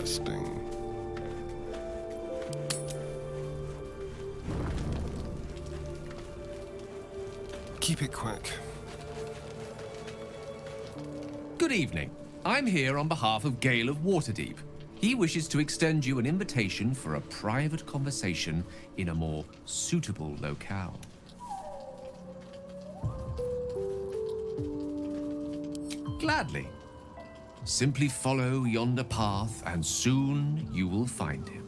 Interesting. Keep it quick. Good evening. I'm here on behalf of Gale of Waterdeep. He wishes to extend you an invitation for a private conversation in a more suitable locale. Gladly. Simply follow yonder path, and soon you will find him.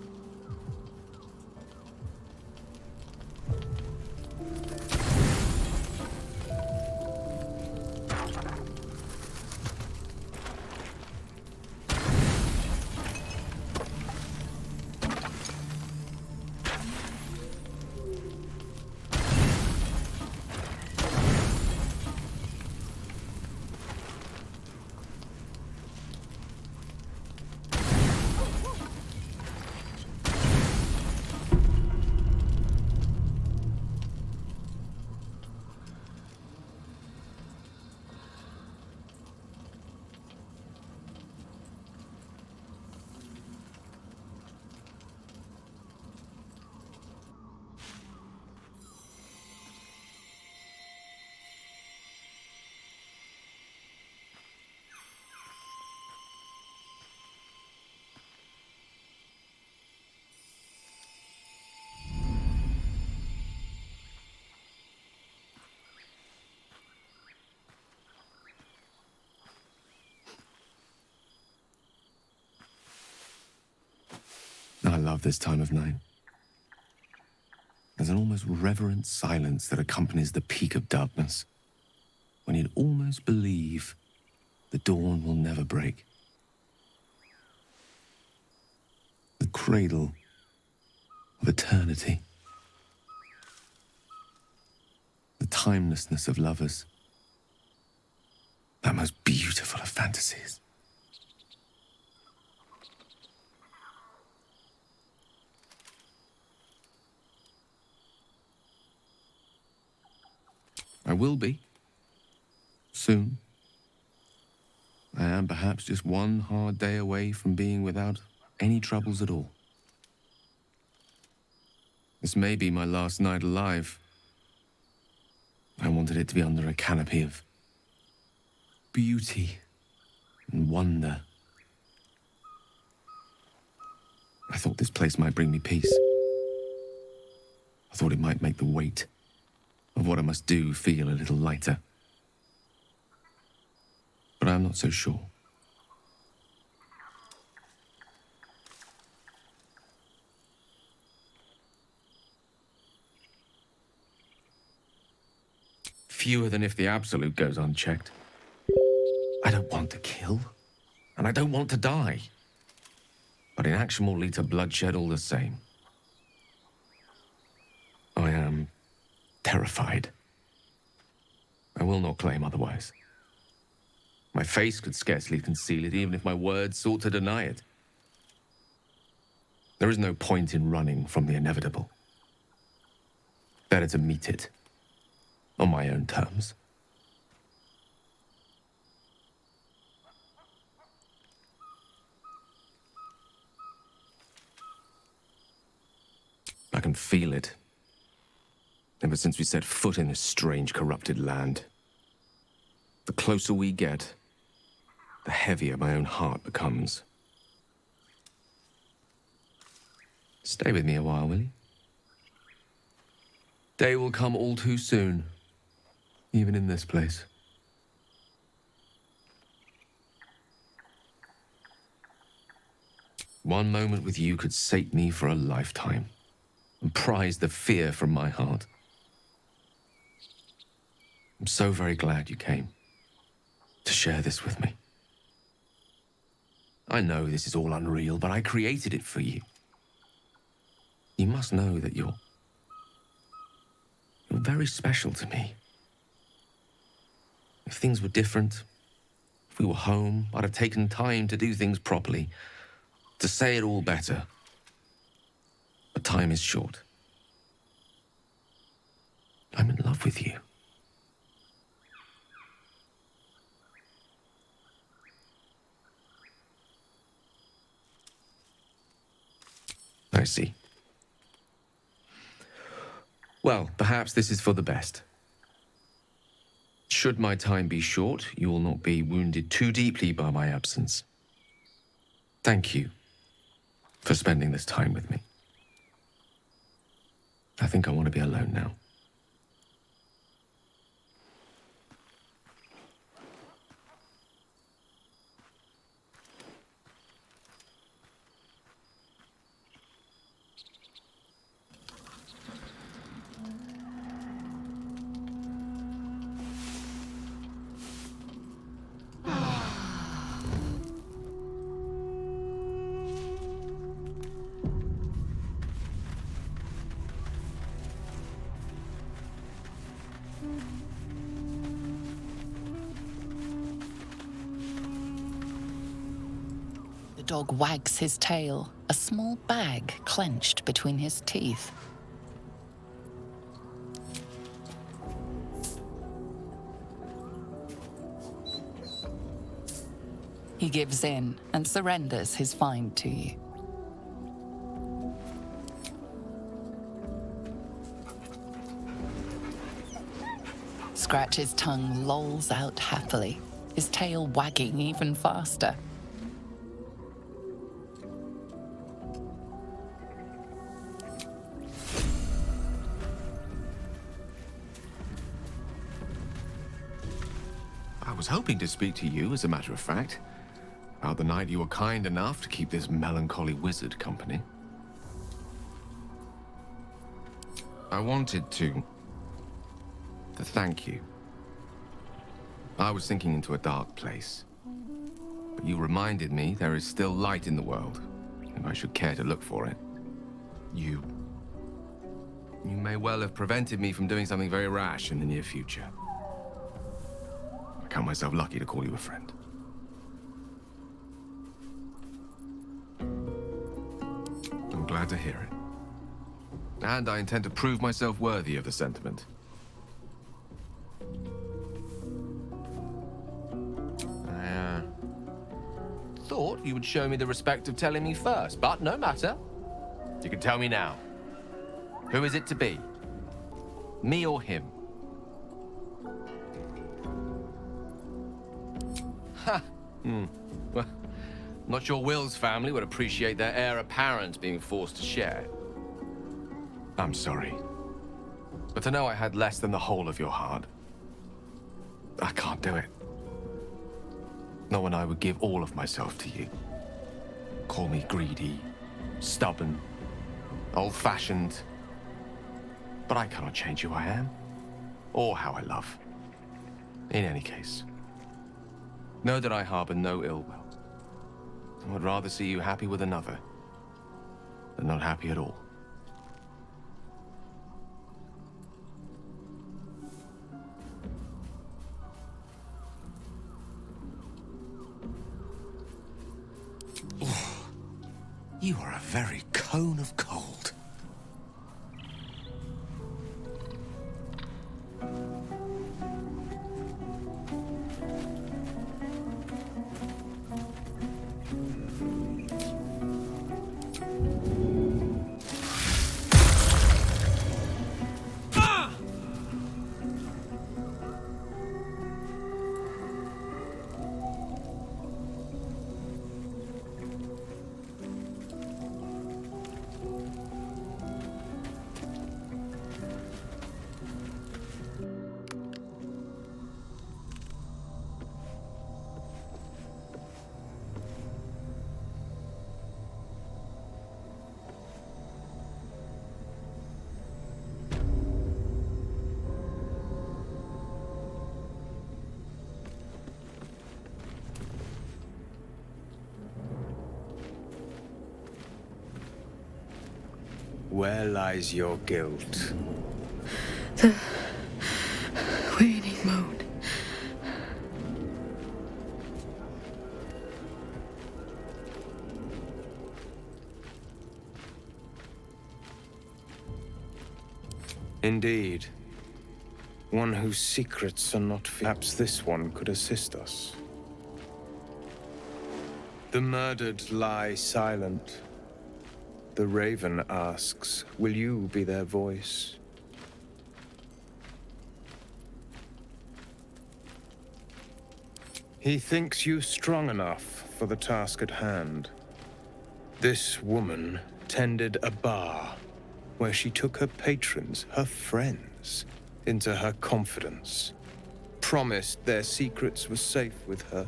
I love this time of night. There's an almost reverent silence that accompanies the peak of darkness, when you'd almost believe the dawn will never break. The cradle of eternity. The timelessness of lovers. That most beautiful of fantasies. I will be. Soon. I am perhaps just one hard day away from being without any troubles at all. This may be my last night alive. I wanted it to be under a canopy of beauty and wonder. I thought this place might bring me peace. I thought it might make the weight of what I must do feel a little lighter. But I'm not so sure. Fewer than if the absolute goes unchecked. I don't want to kill, and I don't want to die. But inaction will lead to bloodshed all the same. I am terrified. I will not claim otherwise. My face could scarcely conceal it, even if my words sought to deny it. There is no point in running from the inevitable. Better to meet it on my own terms. I can feel it. Ever since we set foot in this strange, corrupted land. The closer we get, the heavier my own heart becomes. Stay with me a while, will you? Day will come all too soon, even in this place. One moment with you could sate me for a lifetime, and prize the fear from my heart. I'm so very glad you came to share this with me. I know this is all unreal, but I created it for you. You must know that you're very special to me. If things were different, if we were home, I'd have taken time to do things properly, to say it all better. But time is short. I'm in love with you. see. Well, perhaps this is for the best. Should my time be short, you will not be wounded too deeply by my absence. Thank you for spending this time with me. I think I want to be alone now. The dog wags his tail, a small bag clenched between his teeth. He gives in and surrenders his find to you. Scratch's tongue lolls out happily, his tail wagging even faster. I was hoping to speak to you, as a matter of fact, about the night you were kind enough to keep this melancholy wizard company. I wanted to thank you. I was sinking into a dark place, but you reminded me there is still light in the world, and I should care to look for it. You may well have prevented me from doing something very rash in the near future. I count myself lucky to call you a friend. I'm glad to hear it. And I intend to prove myself worthy of the sentiment. I thought you would show me the respect of telling me first, but no matter. You can tell me now. Who is it to be? Me or him? Ha! Well, not sure Will's family would appreciate their heir apparent being forced to share. I'm sorry. But to know I had less than the whole of your heart, I can't do it. Not when I would give all of myself to you. Call me greedy, stubborn, old-fashioned. But I cannot change who I am, or how I love. In any case, know that I harbor no ill will. I would rather see you happy with another than not happy at all. You are a very cone of cold. Where lies your guilt? The waiting mode. Indeed. One whose secrets are not... Perhaps this one could assist us. The murdered lie silent. the raven asks, will you be their voice? He thinks you strong enough for the task at hand. This woman tended a bar where she took her patrons, her friends, into her confidence, promised their secrets were safe with her.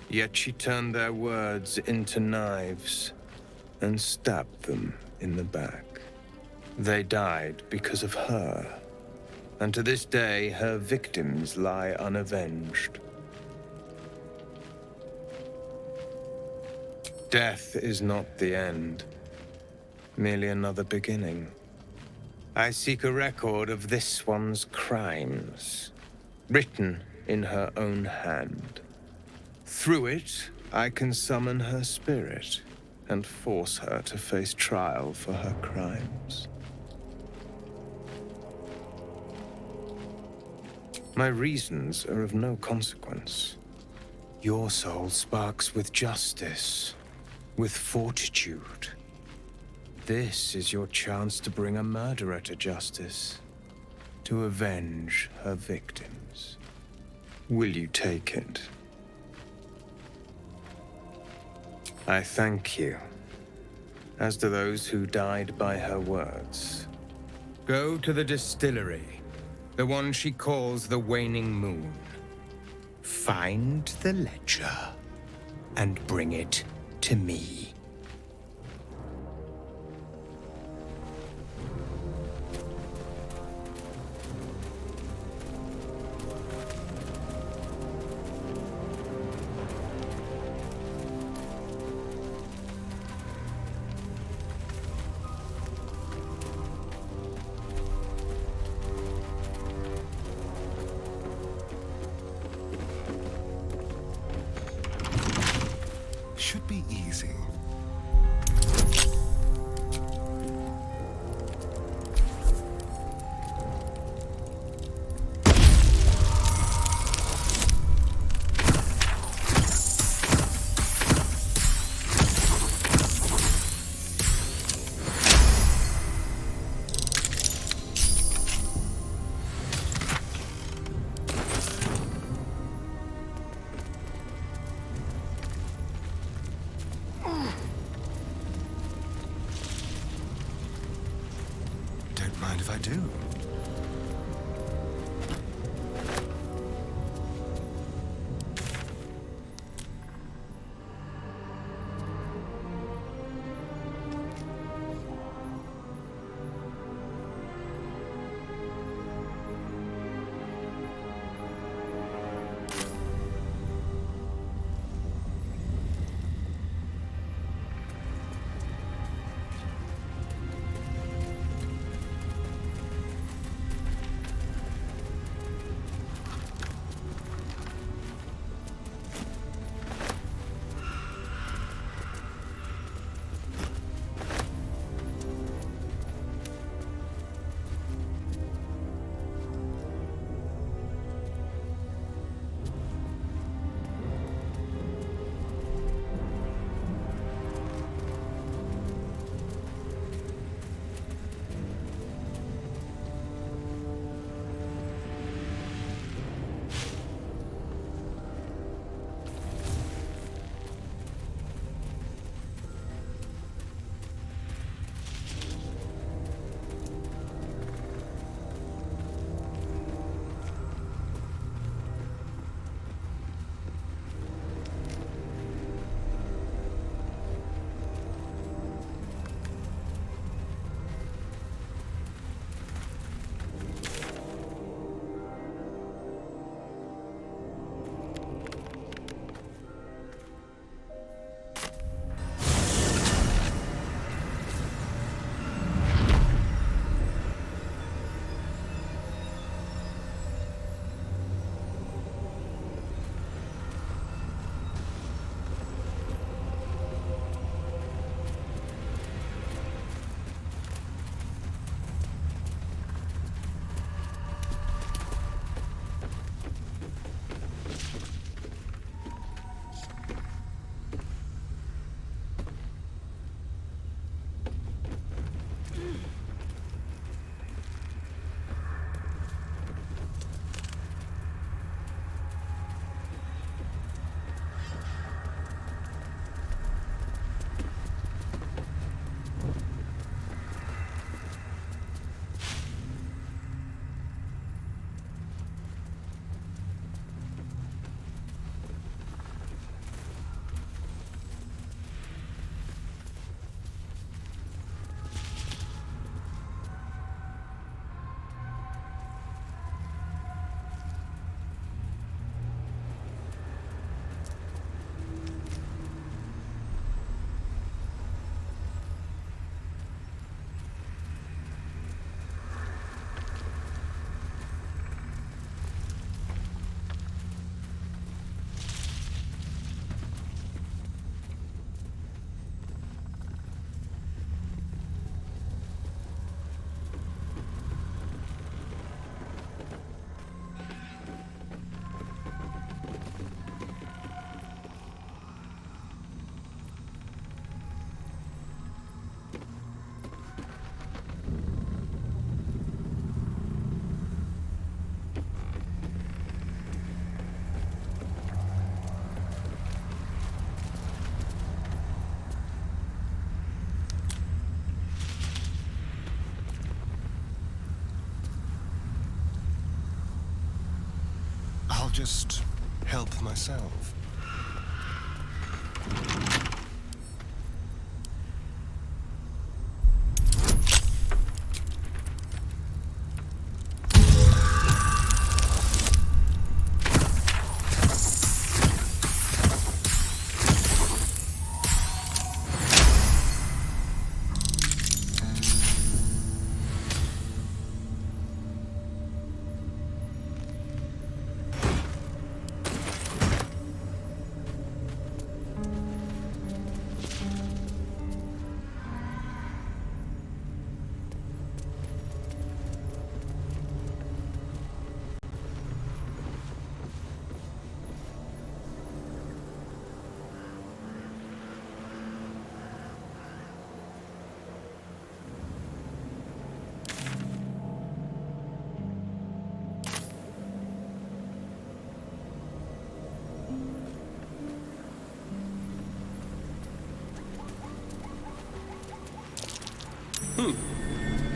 Yet she turned their words into knives and stabbed them in the back. They died because of her, and to this day her victims lie unavenged. Death is not the end, merely another beginning. I seek a record of this one's crimes, written in her own hand. Through it, I can summon her spirit and force her to face trial for her crimes. My reasons are of no consequence. Your soul sparks with justice, with fortitude. This is your chance to bring a murderer to justice, to avenge her victims. Will you take it? I thank you, as do those who died by her words. Go to the distillery, the one she calls the Waning Moon. Find the ledger and bring it to me. Should be easy. Don't mind if I do. I'll just help myself.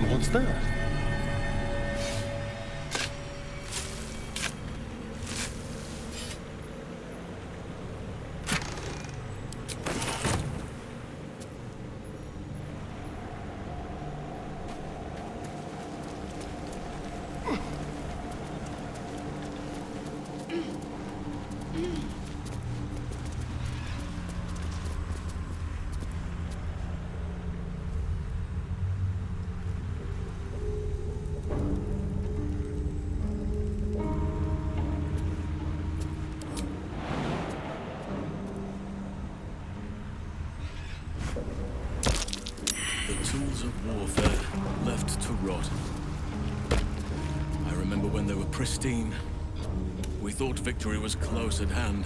What's that? Tools of warfare left to rot. I remember when they were pristine. We thought victory was close at hand.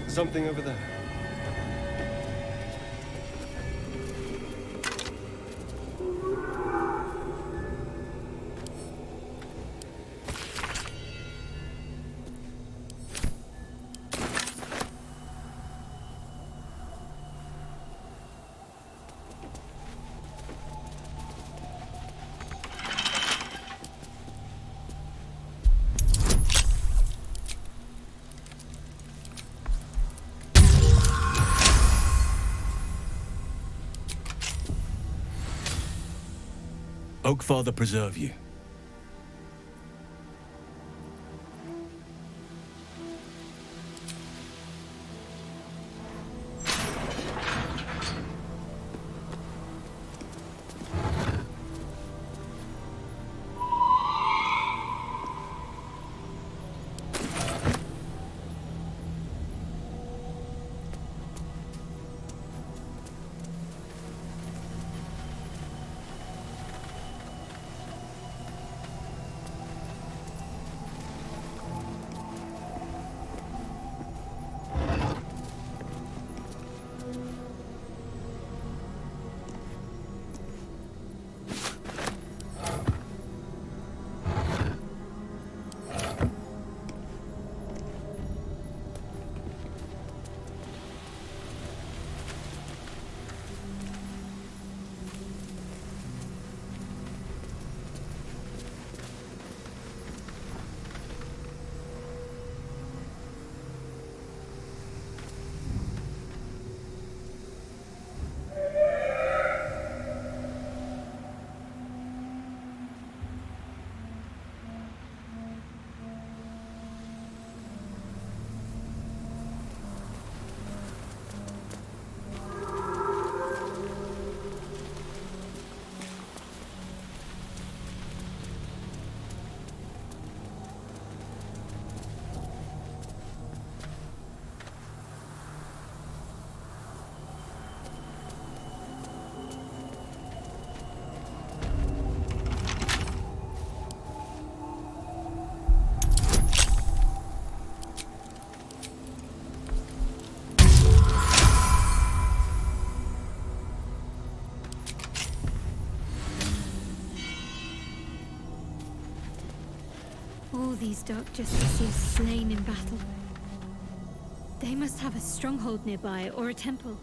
Something over there. Oakfather preserve you. All these dark justiciars slain in battle. They must have a stronghold nearby or a temple.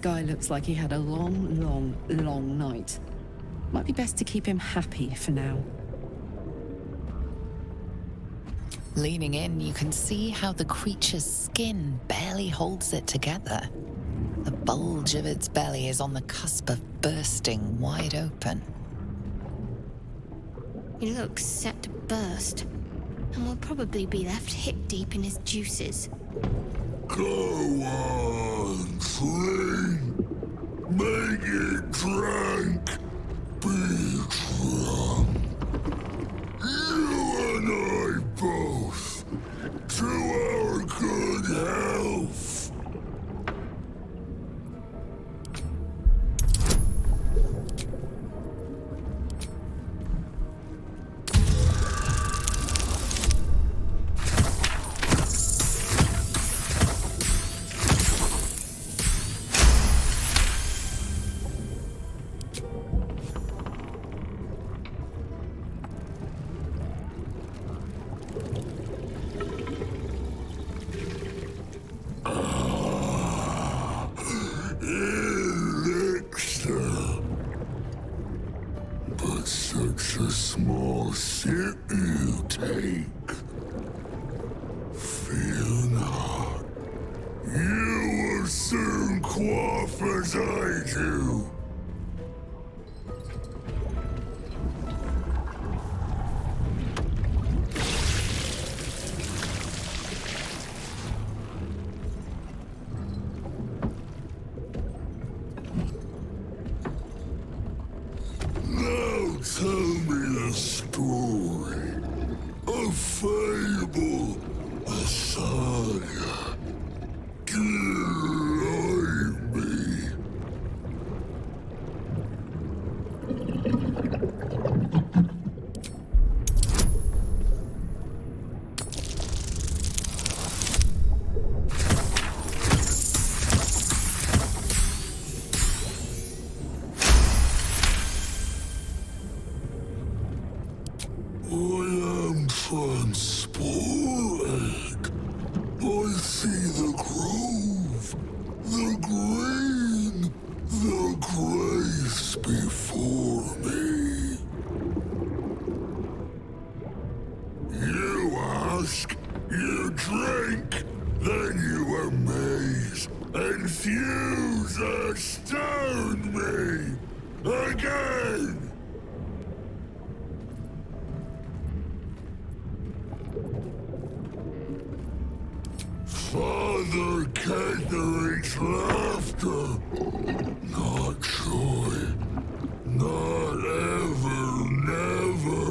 guy looks like he had a long night. Might be best to keep him happy for now. Leaning in, you can see how the creature's skin barely holds it together. The bulge of its belly is on the cusp of bursting wide open. He looks set to burst, and will probably be left hip-deep in his juices. Go on, drink. Make it drunk. Be drunk. You and I both. To our good health. Such a small sip you take. Fear not. You will soon quaff as I do. Tell me a story, a fable, a saga. Delight me. I am transported. I see the grove, the green, the grace before me. You ask, you drink, then you amaze, enthuse, astound me again. Father Catherick's laughter, not joy, not ever, never,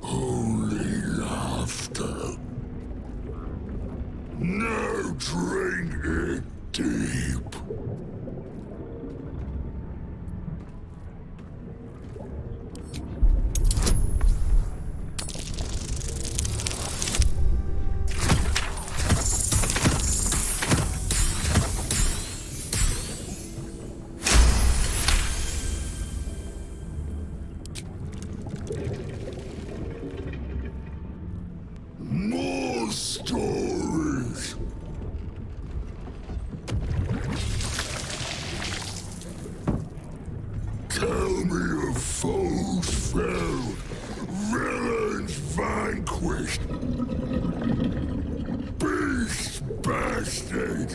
only laughter. Now drink it deep. More stories. Tell me of foes felled, villains vanquished, beasts bastard.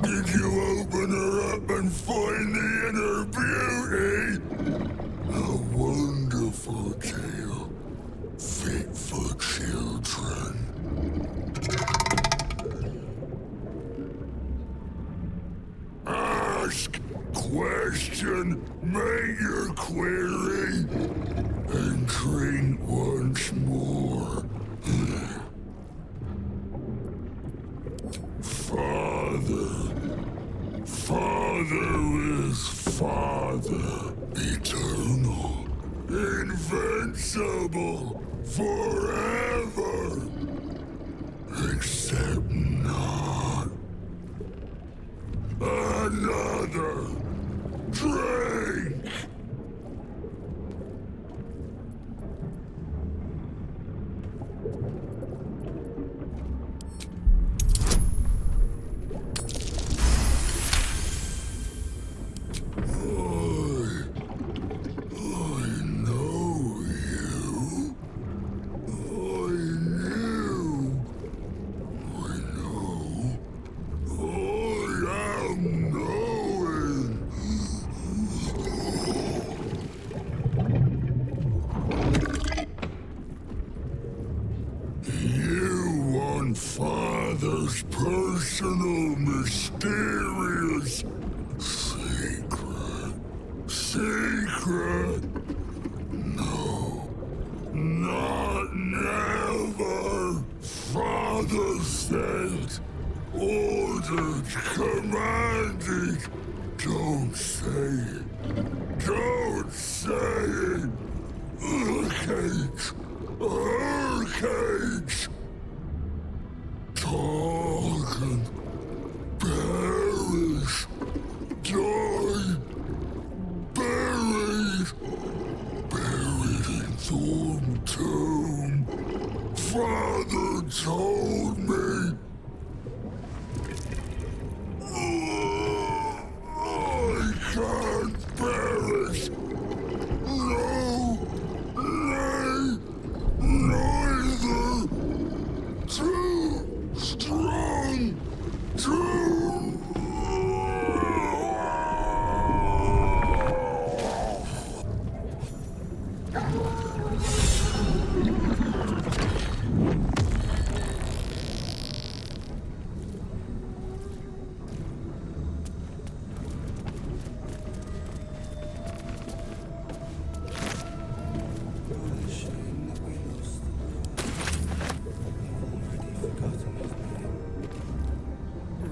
Did you open her up and fall? invincible forever. Except not. Another drink. Father's personal, mysterious secret. Secret? No. Not never. Father said, ordered, commanded. Don't say it. Don't say it. Her cage. Her cage. Talk and perish, die, buried, buried in Thorn Tomb. Father told me. I can't perish. No, nay, neither. Too strong to.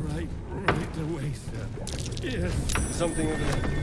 Right away, sir. Yes. Something over there.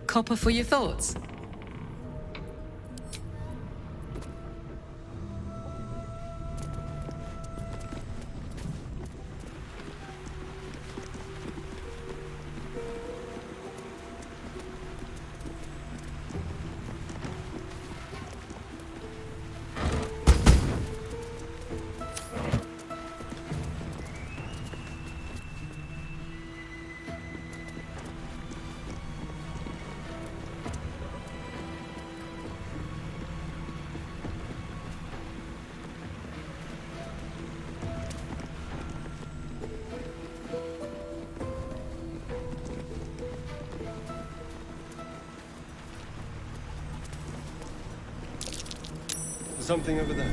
Copper for your thoughts? Something over there.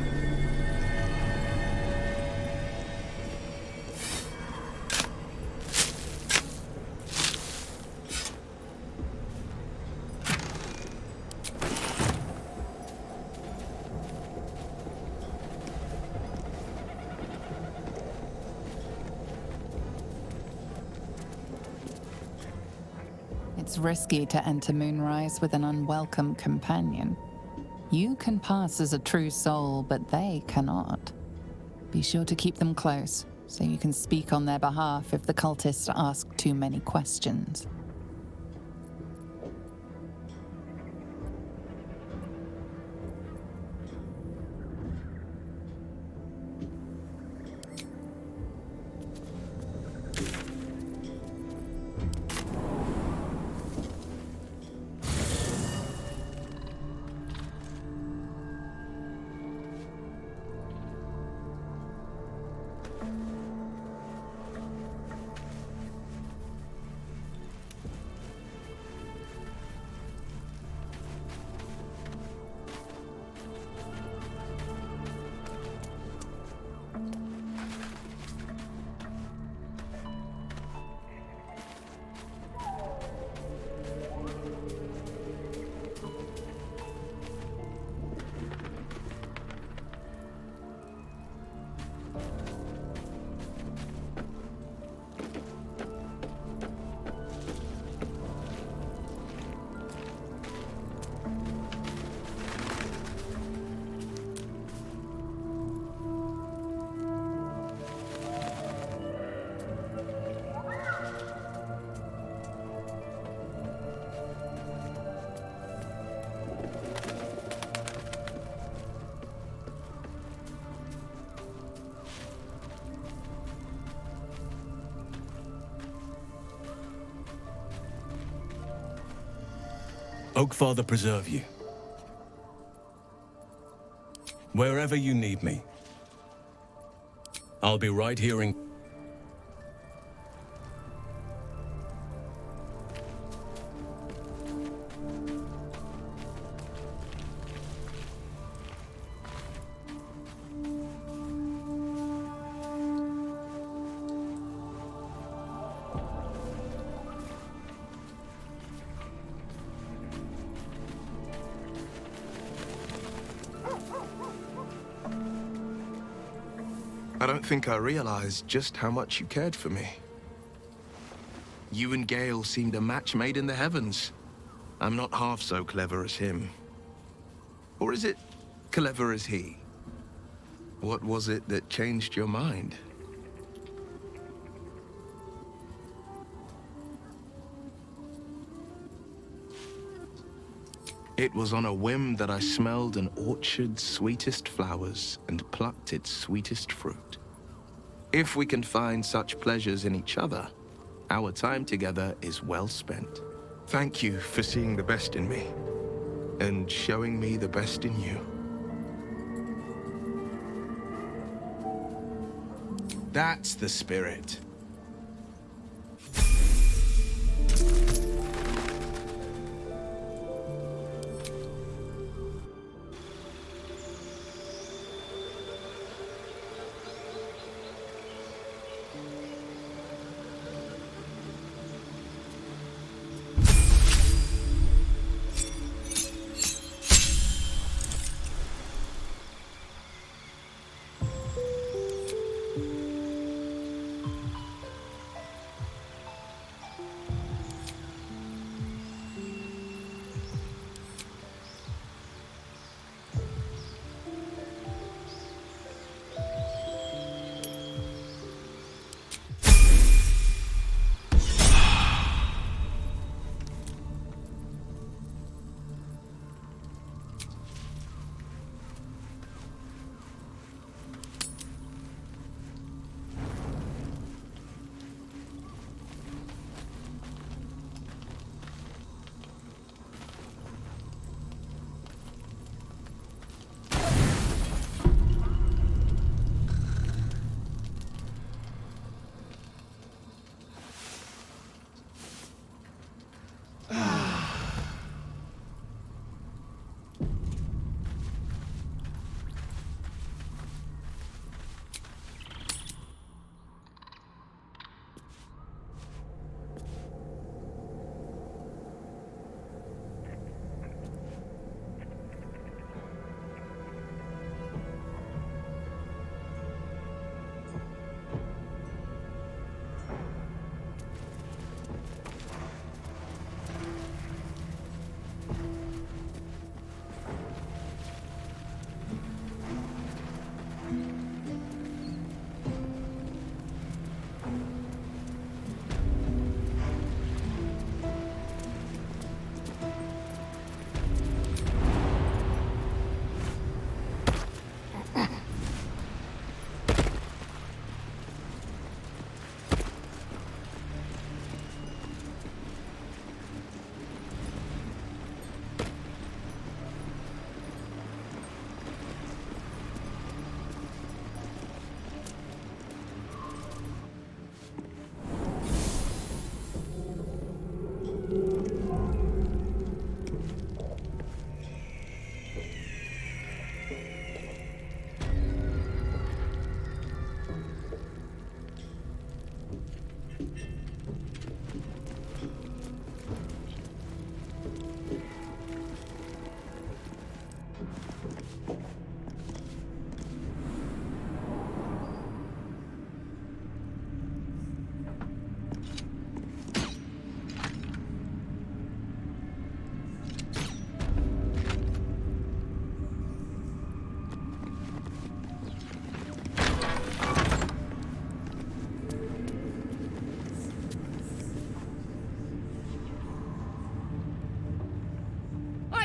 It's risky to enter Moonrise with an unwelcome companion. You can pass as a true soul, but they cannot. Be sure to keep them close, so you can speak on their behalf if the cultists ask too many questions. Oakfather preserve you. Wherever you need me, I'll be right here in... I don't think I realized just how much you cared for me. You and Gale seemed a match made in the heavens. I'm not half so clever as him. Or is it clever as he? What was it that changed your mind? It was on a whim that I smelled an orchard's sweetest flowers and plucked its sweetest fruit. If we can find such pleasures in each other, our time together is well spent. Thank you for seeing the best in me and showing me the best in you. That's the spirit.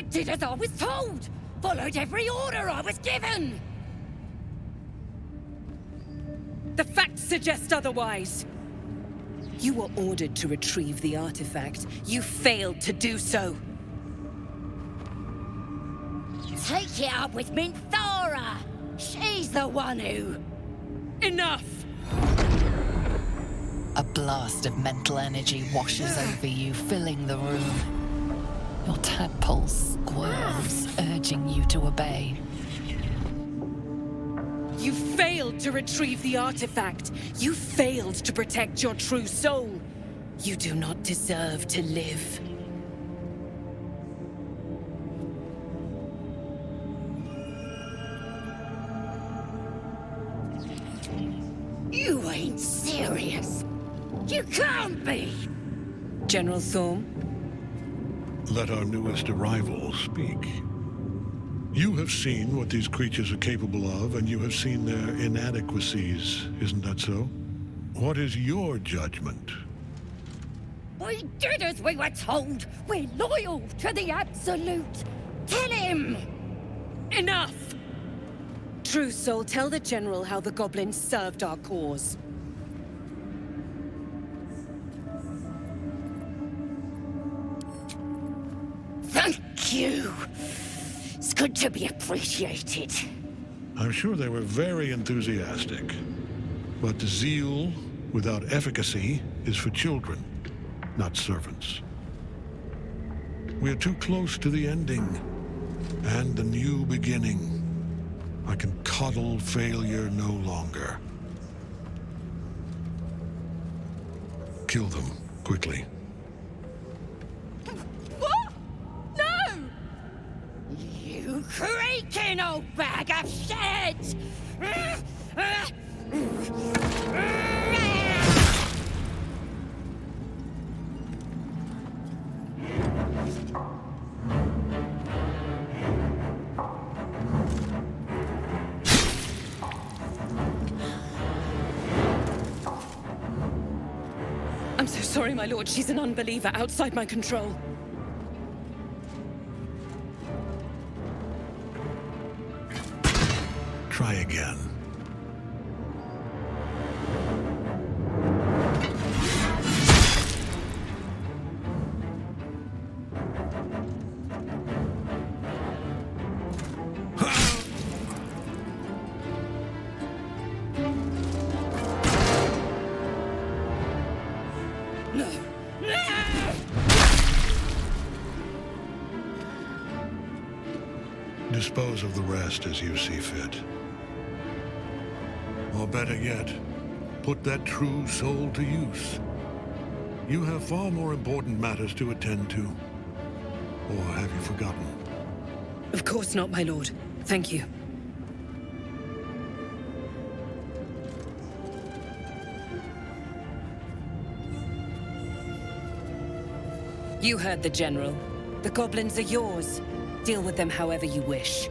Did as I was told! Followed every order I was given! The facts suggest otherwise. You were ordered to retrieve the artifact. You failed to do so. take it up with Minthara. She's the one who... Enough! A blast of mental energy washes over you, filling the room. Your tadpole squirms, urging you to obey. You failed to retrieve the artifact. You failed to protect your true soul. You do not deserve to live. You ain't serious. You can't be. General Thorm? Let our newest arrival speak. You have seen what these creatures are capable of, and you have seen their inadequacies, isn't that so? What is your judgment? We did as we were told. We're loyal to the Absolute. Tell him! Enough! True Soul, tell the General how the goblins served our cause. Thank you. It's good to be appreciated. I'm sure they were very enthusiastic. But zeal without efficacy is for children, not servants. We are too close to the ending and the new beginning. I can coddle failure no longer. Kill them, quickly. What? No! You creaking old bag of shit! I'm so sorry, my lord. She's an unbeliever outside my control. Try again. Dispose of the rest as you see fit. Or better yet, put that true soul to use. You have far more important matters to attend to. Or have you forgotten? Of course not, my lord. Thank you. You heard the General. The goblins are yours. Deal with them however you wish.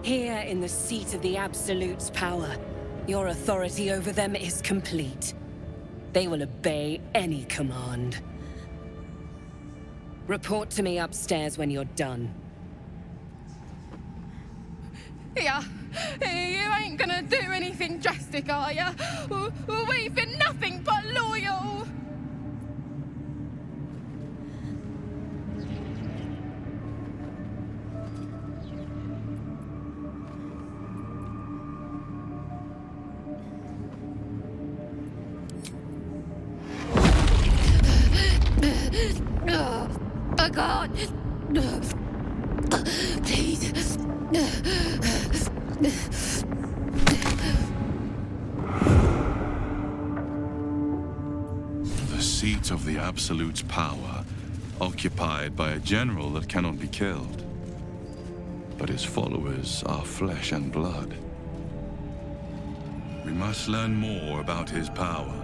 Here in the seat of the Absolute's power, your authority over them is complete. They will obey any command. Report to me upstairs when you're done. Yeah, you ain't gonna do anything drastic, are ya? We've been nothing but loyal! Oh, God! Please. The seat of the Absolute's power, occupied by a general that cannot be killed. But his followers are flesh and blood. We must learn more about his power.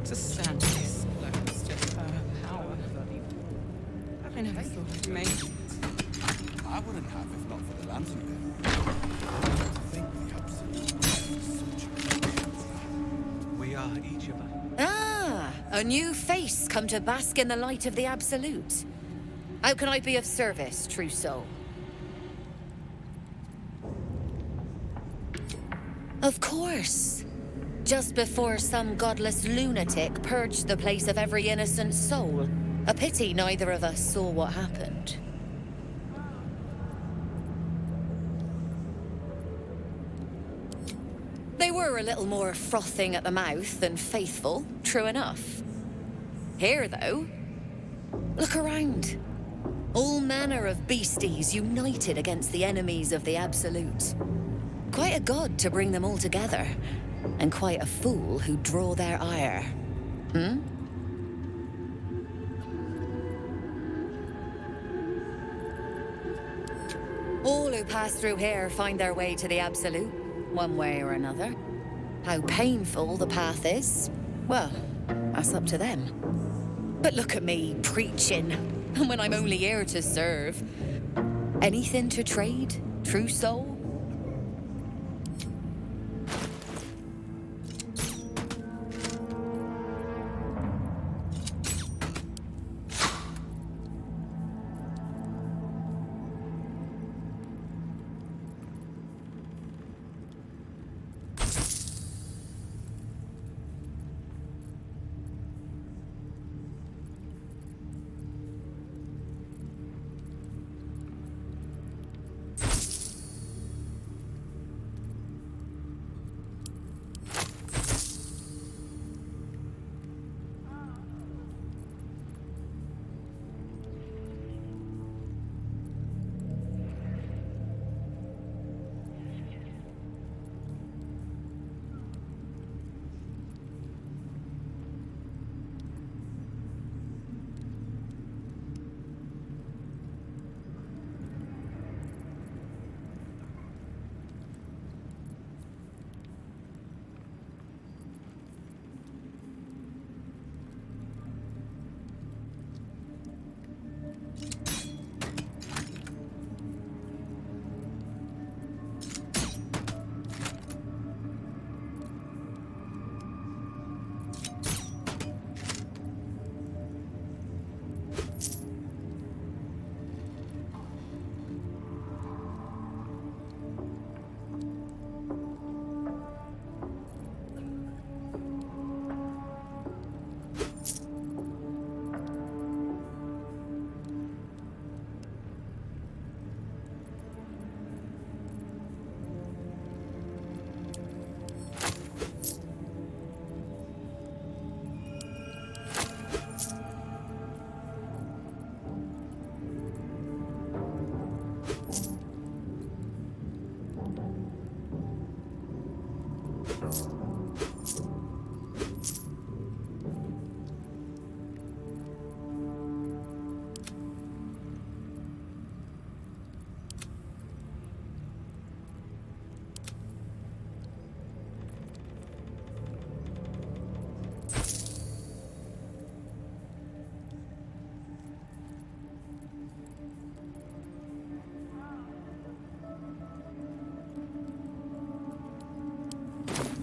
To stand this close to her power. I never thought I'd make it. I would wouldn't have if not for the lantern bit. To think the Absolute is such a... We are each of us. Ah, a new face come to bask in the light of the Absolute. How can I be of service, true soul? Of course. Just before some godless lunatic purged the place of every innocent soul. A pity neither of us saw what happened. They were a little more frothing at the mouth than faithful, true enough. Here, though, look around. All manner of beasties united against the enemies of the Absolute. Quite a god to bring them all together, and quite a fool who draw their ire. Hmm? All who pass through here find their way to the Absolute, one way or another. How painful the path is, well, that's up to them. But look at me preaching, and when I'm only here to serve. Anything to trade, true soul?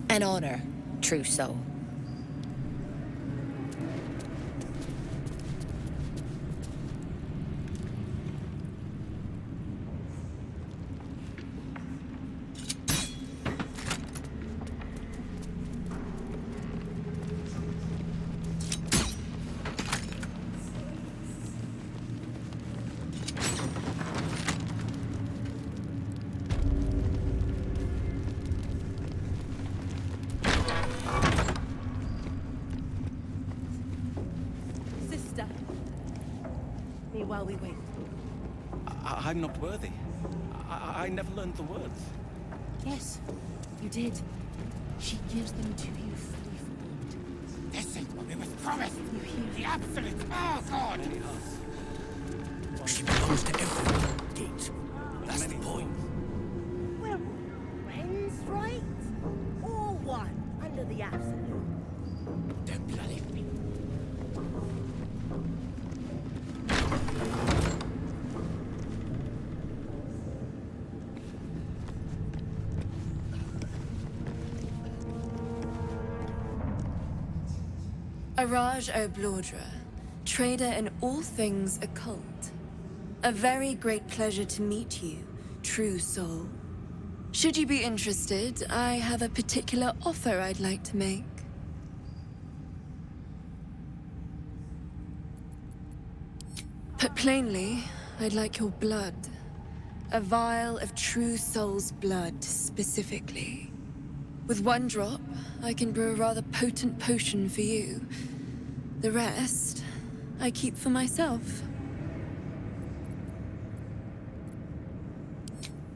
An honor, true soul. While we wait. I'm not worthy. I never learned the words. Yes, you did. She gives them to you fully formed. This ain't what we was promised. You hear? The Absolute. Oh, God. She belongs to everyone. Gate. That's the point. We're friends, right? All one under the Absolute. Don't bloody me. Araj O'Blordra, trader in all things occult. A very great pleasure to meet you, true soul. Should you be interested, I have a particular offer I'd like to make. Put plainly, I'd like your blood. A vial of true soul's blood, specifically. With one drop, I can brew a rather potent potion for you. The rest, I keep for myself.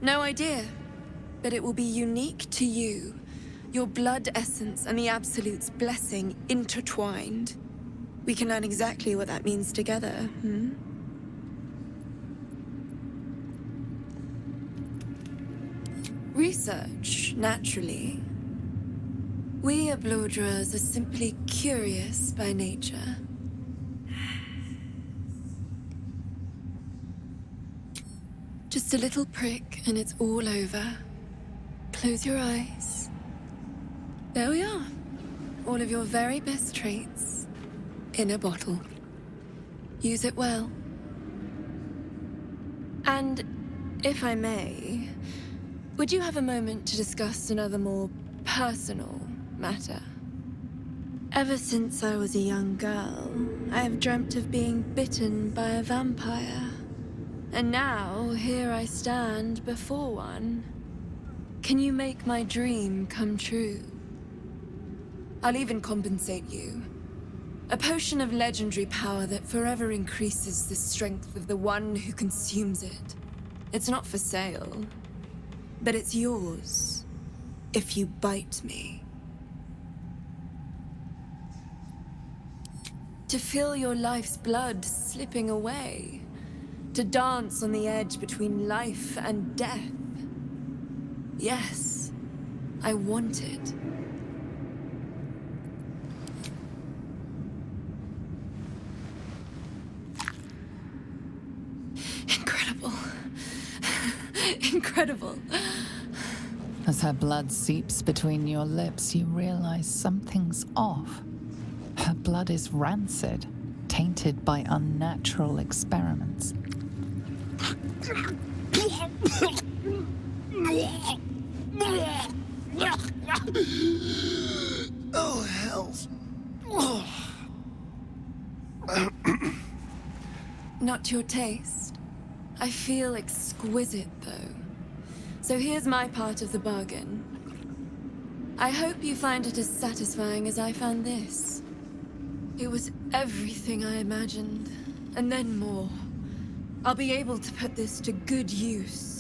No idea, but it will be unique to you. Your blood essence and the Absolute's blessing intertwined. We can learn exactly what that means together, hmm? Research, naturally. We O'Blordras are simply curious by nature. Just a little prick and it's all over. Close your eyes. There we are. All of your very best traits in a bottle. Use it well. And if I may, would you have a moment to discuss another more personal matter? Ever since I was a young girl, I have dreamt of being bitten by a vampire. And now, here I stand before one. Can you make my dream come true? I'll even compensate you. A potion of legendary power that forever increases the strength of the one who consumes it. It's not for sale, but it's yours if you bite me. To feel your life's blood slipping away. To dance on the edge between life and death. Yes, I want it. Incredible. Incredible. As her blood seeps between your lips, you realize something's off. Her blood is rancid, tainted by unnatural experiments. Oh, hells. Not your taste. I feel exquisite, though. So here's my part of the bargain. I hope you find it as satisfying as I found this. It was everything I imagined, and then more. I'll be able to put this to good use.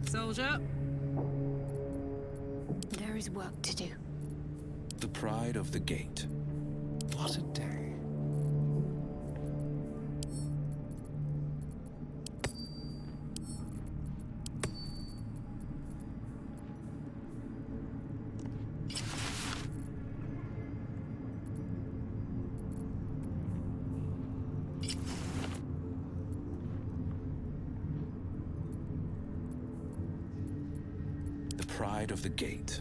Soldier. There is work to do. The pride of the gate. What a day. Pride of the gate.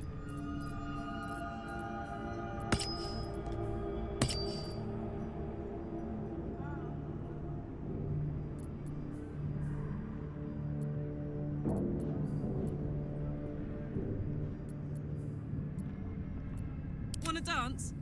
Wanna dance?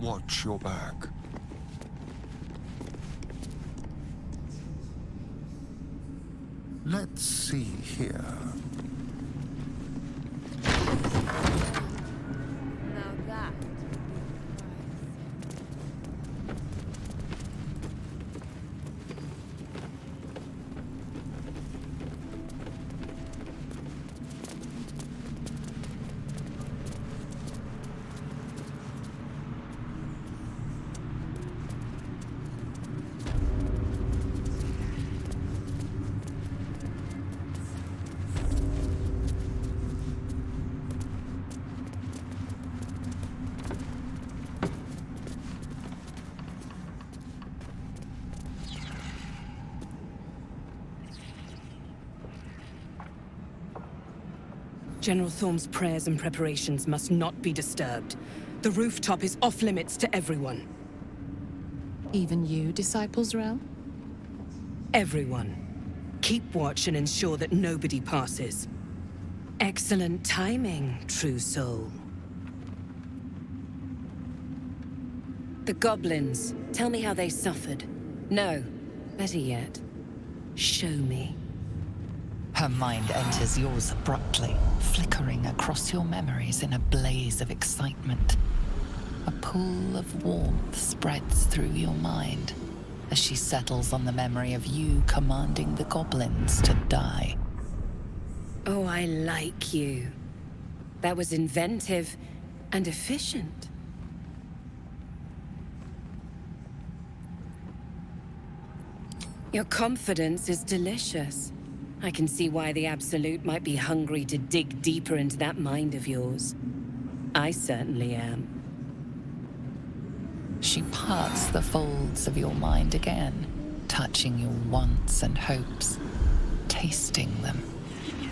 Watch your back. Let's see here. Now that. General Thorm's prayers and preparations must not be disturbed. The rooftop is off limits to everyone. Even you, Disciple Zrel? Everyone. Keep watch and ensure that nobody passes. Excellent timing, true soul. The goblins. Tell me how they suffered. No, better yet, show me. Her mind enters yours abruptly, flickering across your memories in a blaze of excitement. A pool of warmth spreads through your mind as she settles on the memory of you commanding the goblins to die. Oh, I like you. That was inventive and efficient. Your confidence is delicious. I can see why the Absolute might be hungry to dig deeper into that mind of yours. I certainly am. She parts the folds of your mind again, touching your wants and hopes, tasting them.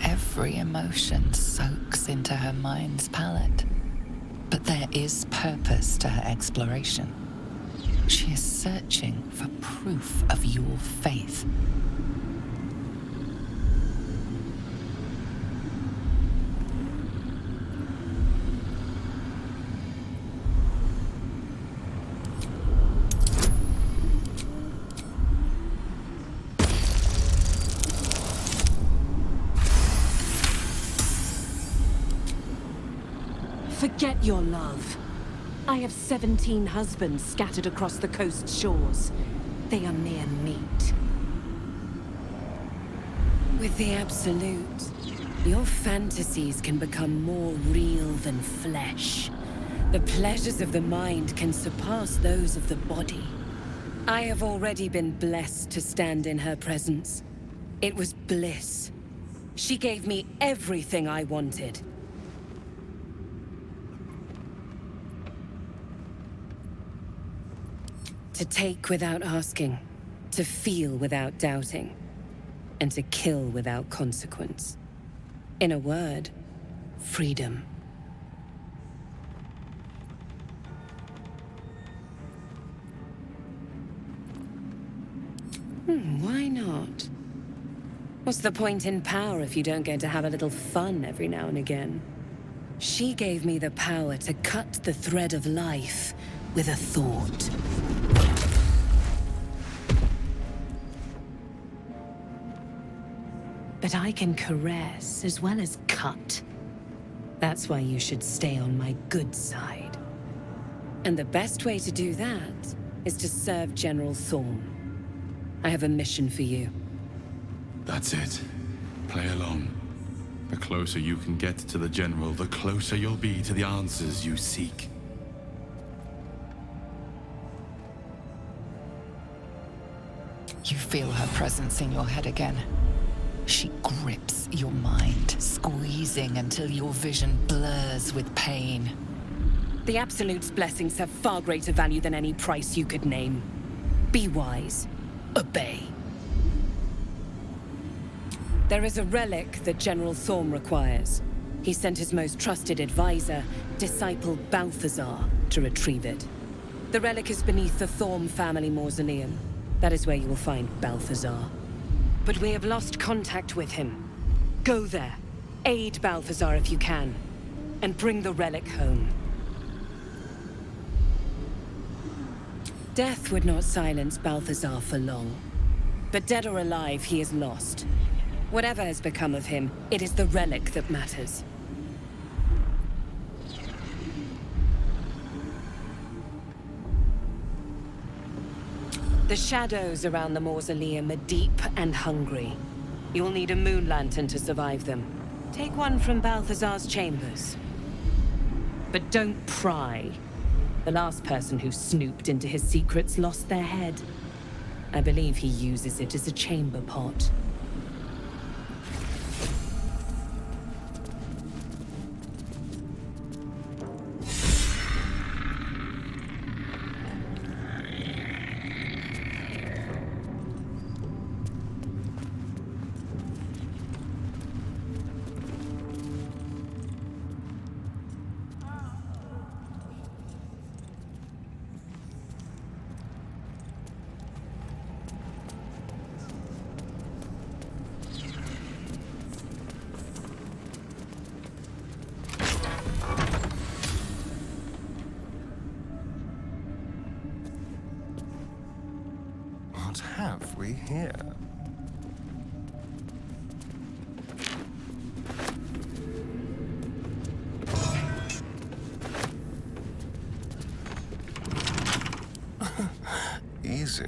Every emotion soaks into her mind's palette. But there is purpose to her exploration. She is searching for proof of your faith. Forget your love. I have 17 husbands scattered across the coast shores. They are mere meat. With the Absolute, your fantasies can become more real than flesh. The pleasures of the mind can surpass those of the body. I have already been blessed to stand in her presence. It was bliss. She gave me everything I wanted. To take without asking, to feel without doubting, and to kill without consequence. In a word, freedom. Why not? What's the point in power if you don't get to have a little fun every now and again? She gave me the power to cut the thread of life with a thought. But I can caress as well as cut. That's why you should stay on my good side. And the best way to do that is to serve General Thorm. I have a mission for you. That's it. Play along. The closer you can get to the General, the closer you'll be to the answers you seek. You feel her presence in your head again. She grips your mind, squeezing until your vision blurs with pain. The Absolute's blessings have far greater value than any price you could name. Be wise. Obey. There is a relic that General Thorm requires. He sent his most trusted advisor, Disciple Balthazar, to retrieve it. The relic is beneath the Thorm family mausoleum. That is where you will find Balthazar. But we have lost contact with him. Go there, aid Balthazar if you can, and bring the relic home. Death would not silence Balthazar for long. But dead or alive, he is lost. Whatever has become of him, it is the relic that matters. The shadows around the mausoleum are deep and hungry. You'll need a moon lantern to survive them. Take one from Balthazar's chambers. But don't pry. The last person who snooped into his secrets lost their head. I believe he uses it as a chamber pot. What have we here? Easy.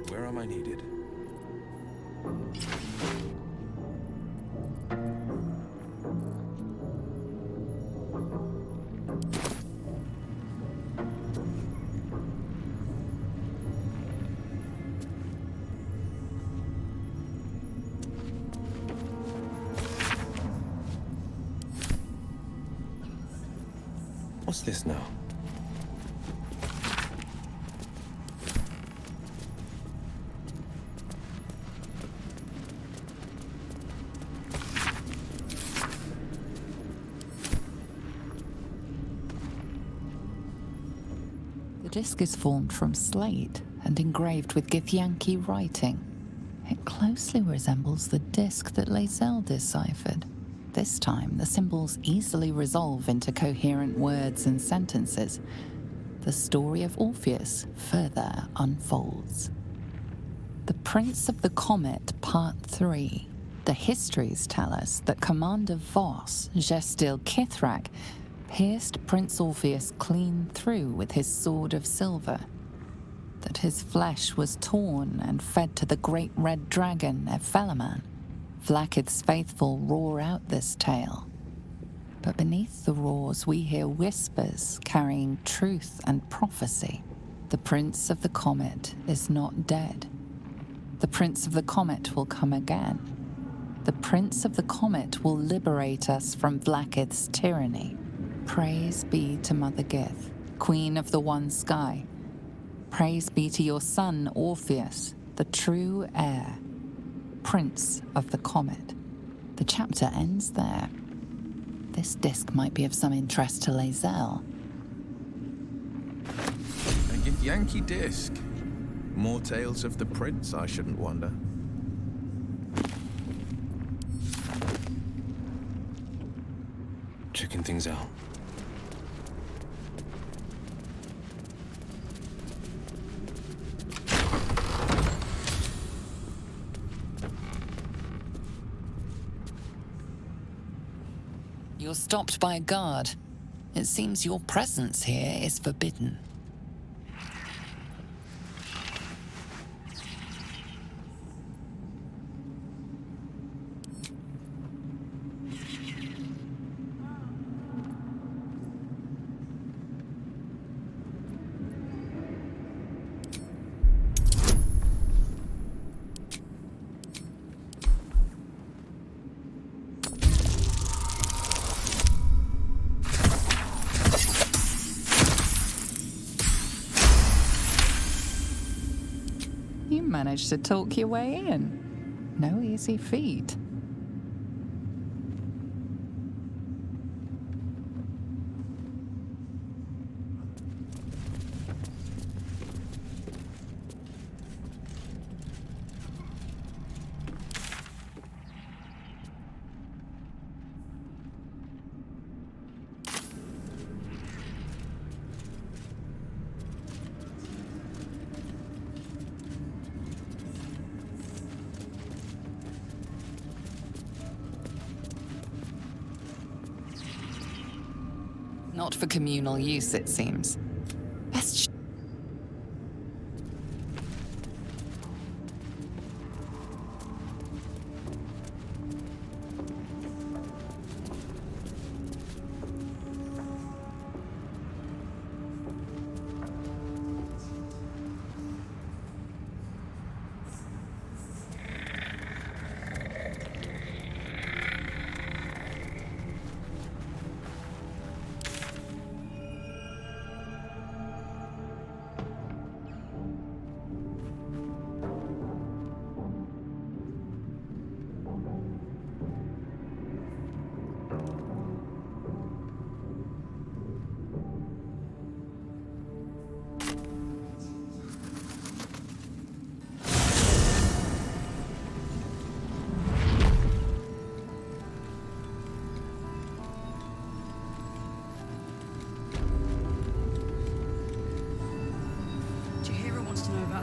Where am I needed? What's this now? The disc is formed from slate and engraved with Githyanki writing. It closely resembles the disc that Lae'zel deciphered. This time, the symbols easily resolve into coherent words and sentences. The story of Orpheus further unfolds. The Prince of the Comet, Part 3. The histories tell us that Commander Voss, Gestil Kithrak, pierced Prince Orpheus clean through with his sword of silver, that his flesh was torn and fed to the great red dragon, Ephelaman. Vlakith's faithful roar out this tale. But beneath the roars we hear whispers carrying truth and prophecy. The Prince of the Comet is not dead. The Prince of the Comet will come again. The Prince of the Comet will liberate us from Vlakith's tyranny. Praise be to Mother Gith, Queen of the One Sky. Praise be to your son, Orpheus, the true heir, Prince of the Comet. The chapter ends there. This disc might be of some interest to Lae'zel. A Githyanki disc. More tales of the prince, I shouldn't wonder. Checking things out. You're stopped by a guard. It seems your presence here is forbidden. managed to talk your way in. No easy feat. Not for communal use, it seems. Best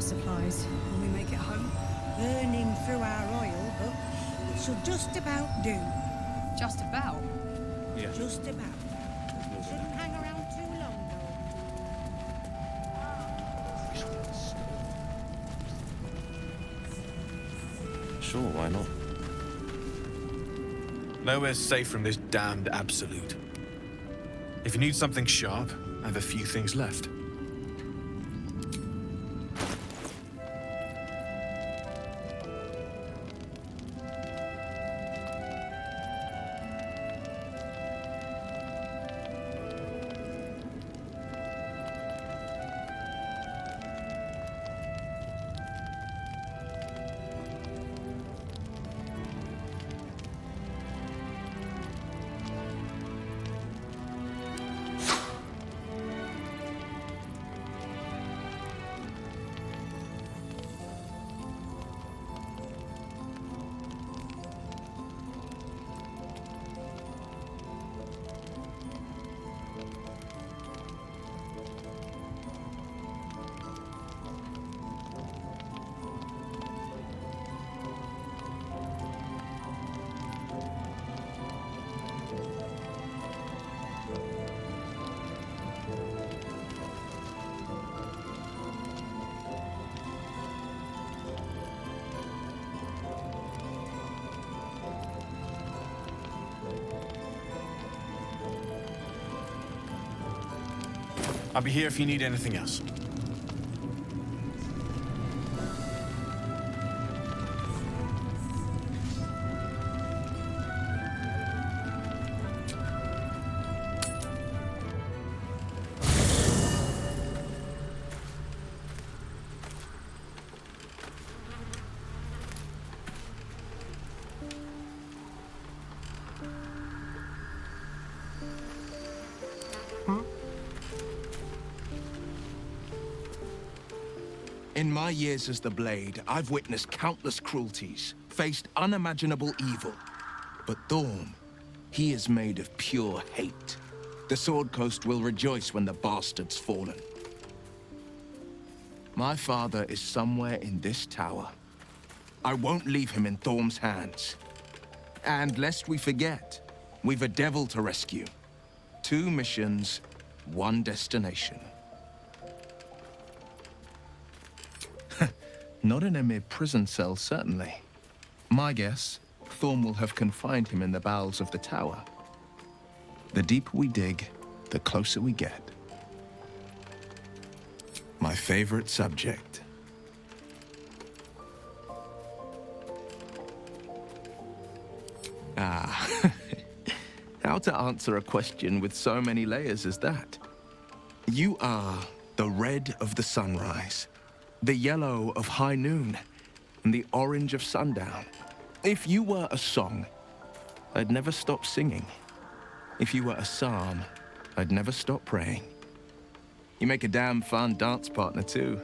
supplies when we make it home. Burning through our oil, but it should just about do. Just about? Yeah. Just about. Shouldn't hang around too long, though. Sure, why not? Nowhere's safe from this damned absolute. If you need something sharp, I have a few things left. I'll be here if you need anything else. In my years as the Blade, I've witnessed countless cruelties, faced unimaginable evil. But Thorm, he is made of pure hate. The Sword Coast will rejoice when the bastard's fallen. My father is somewhere in this tower. I won't leave him in Thorm's hands. And lest we forget, we've a devil to rescue. 2 missions, 1 destination. Not in a mere prison cell, certainly. My guess, Thorm will have confined him in the bowels of the tower. The deeper we dig, the closer we get. My favorite subject. How to answer a question with so many layers as that? You are the red of the sunrise, the yellow of high noon, and the orange of sundown. If you were a song, I'd never stop singing. If you were a psalm, I'd never stop praying. You make a damn fun dance partner, too.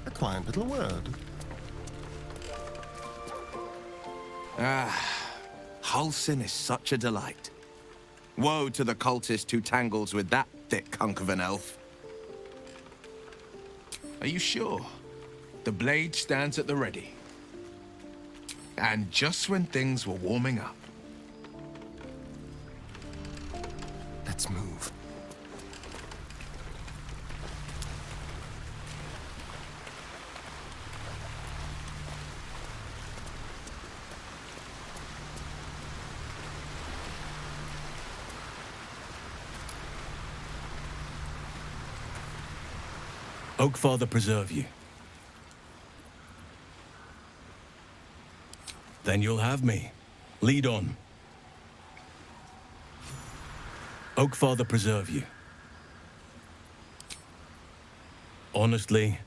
A quiet little word. Halsin is such a delight. Woe to the cultist who tangles with that thick hunk of an elf. Are you sure? The blade stands at the ready. And just when things were warming up. Let's move. Oakfather preserve you. Then you'll have me. Lead on. Oakfather preserve you. Honestly,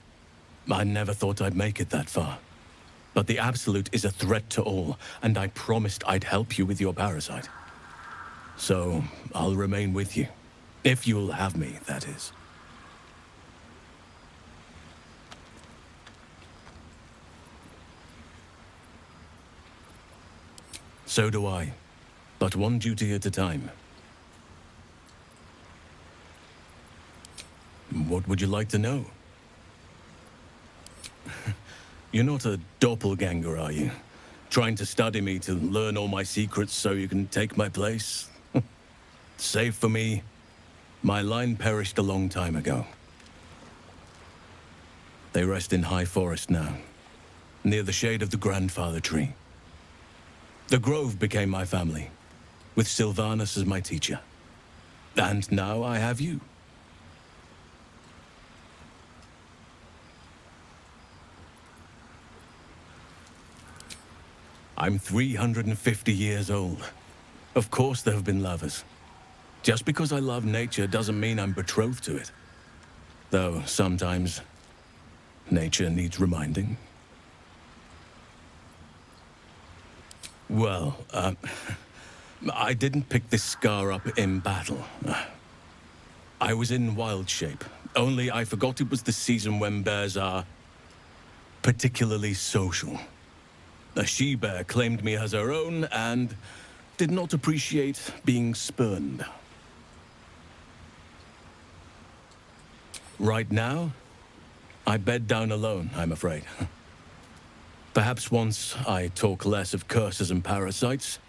I never thought I'd make it that far. But the Absolute is a threat to all, and I promised I'd help you with your parasite. So, I'll remain with you. If you'll have me, that is. So do I, but one duty at a time. What would you like to know? You're not a doppelganger, are you? Trying to study me to learn all my secrets so you can take my place? Save for me, my line perished a long time ago. They rest in High Forest now, near the shade of the grandfather tree. The Grove became my family, with Sylvanus as my teacher. And now I have you. I'm 350 years old. Of course there have been lovers. Just because I love nature doesn't mean I'm betrothed to it. Though sometimes, nature needs reminding. Well, I didn't pick this scar up in battle. I was in wild shape, only I forgot it was the season when bears are particularly social. A she-bear claimed me as her own and did not appreciate being spurned. Right now, I bed down alone, I'm afraid. Perhaps once I talk less of curses and parasites,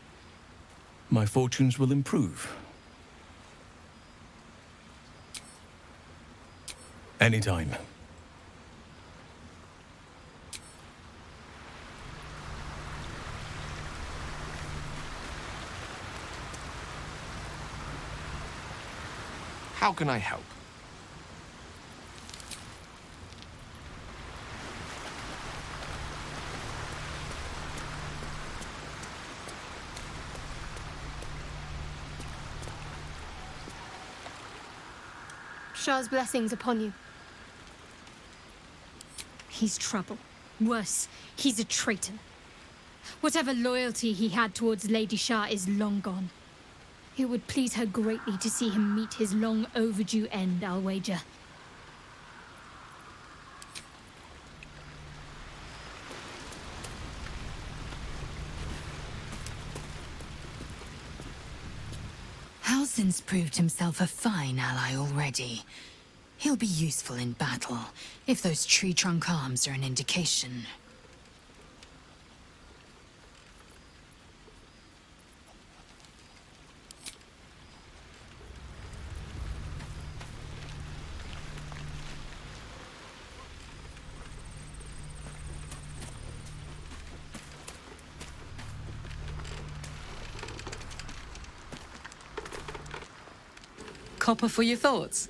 my fortunes will improve. Anytime. How can I help? Shah's blessings upon you. He's trouble. Worse, he's a traitor. Whatever loyalty he had towards Lady Shah is long gone. It would please her greatly to see him meet his long overdue end, I'll wager. Halsin's proved himself a fine ally already. He'll be useful in battle, if those tree trunk arms are an indication. Copper for your thoughts.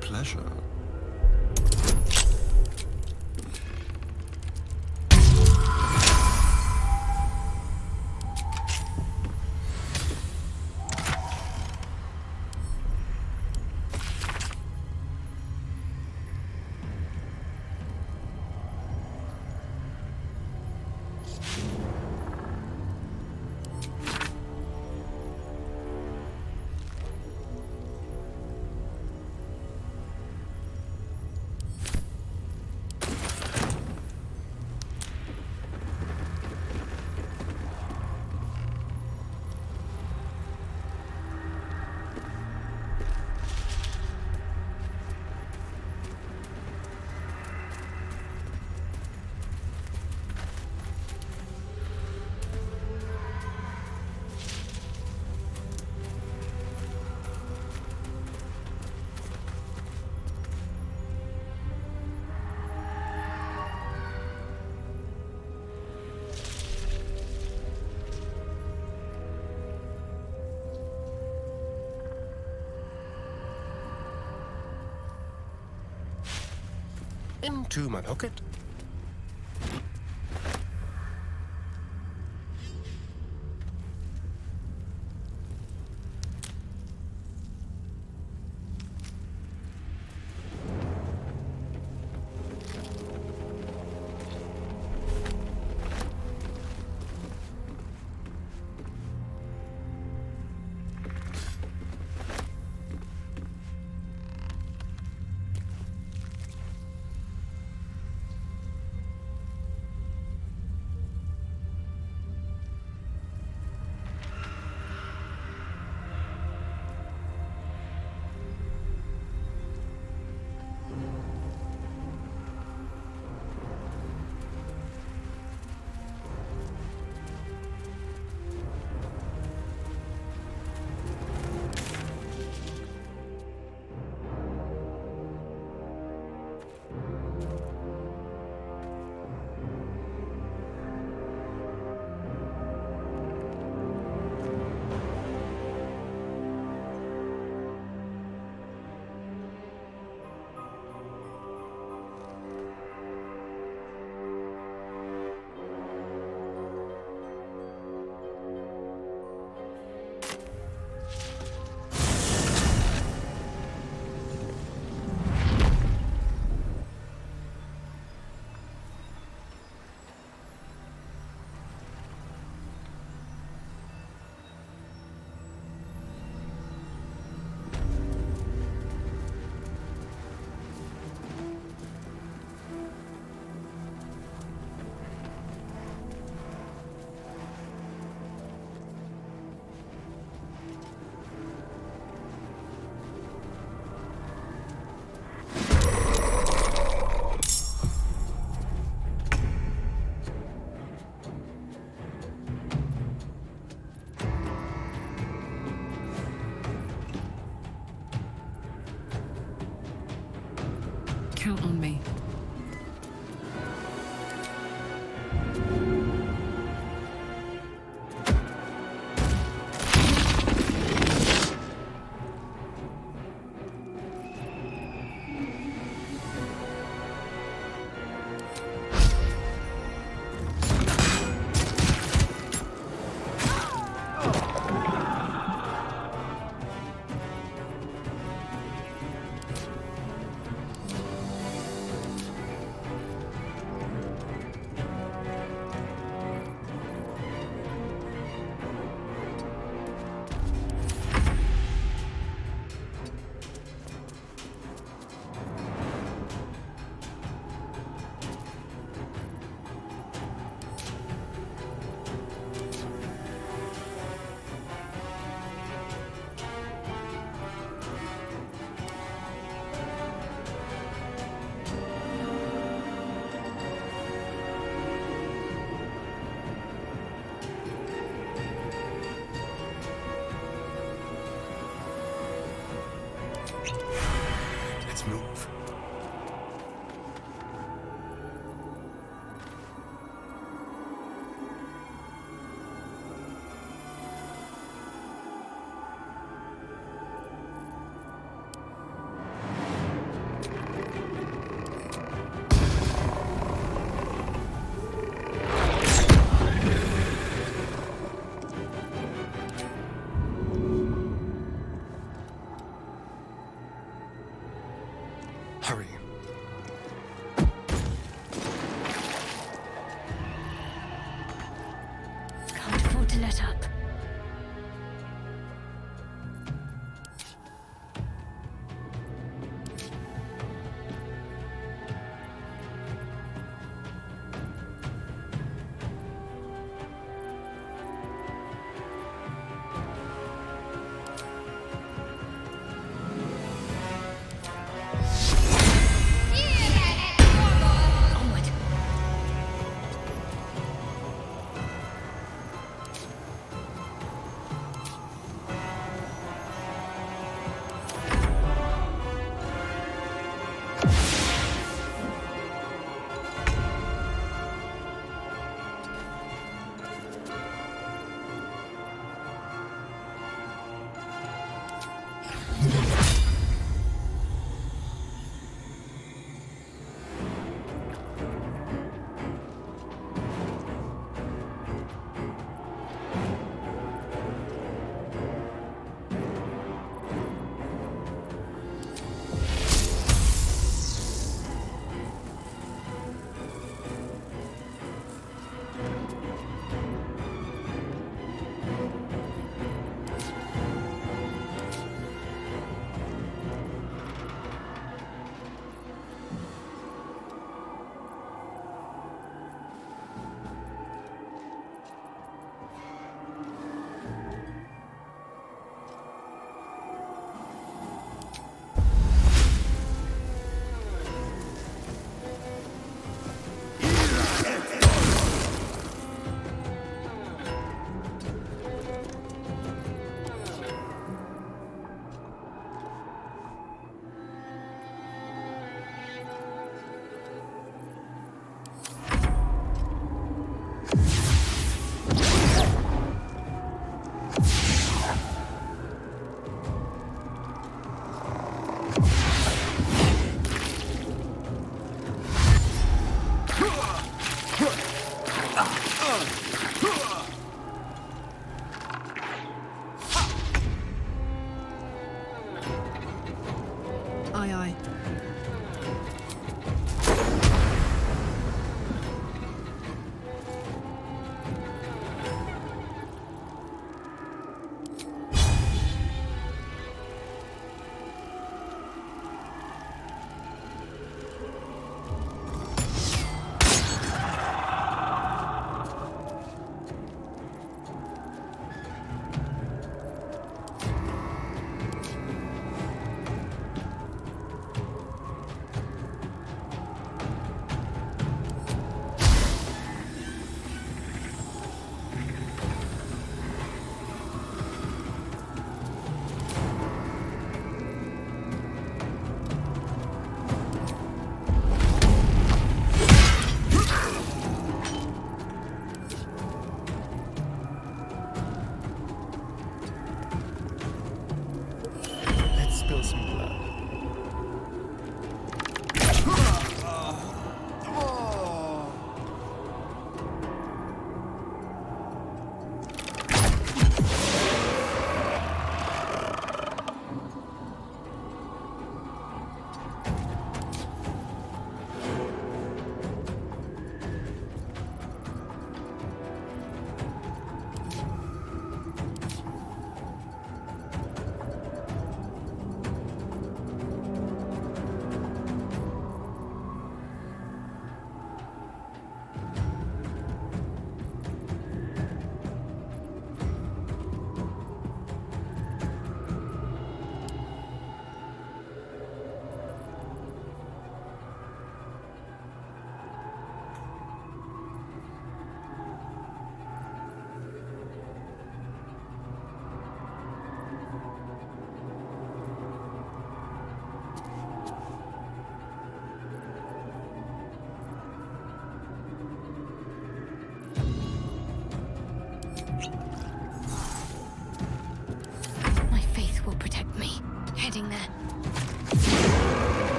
Pleasure. Into my pocket. Count on me. Let's move. Hurry. Can't afford to let up.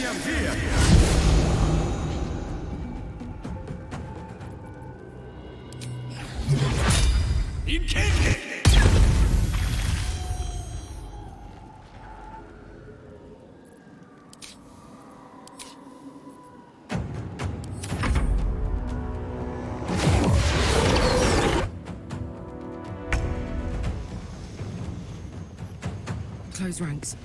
me up here! You can't! Close ranks.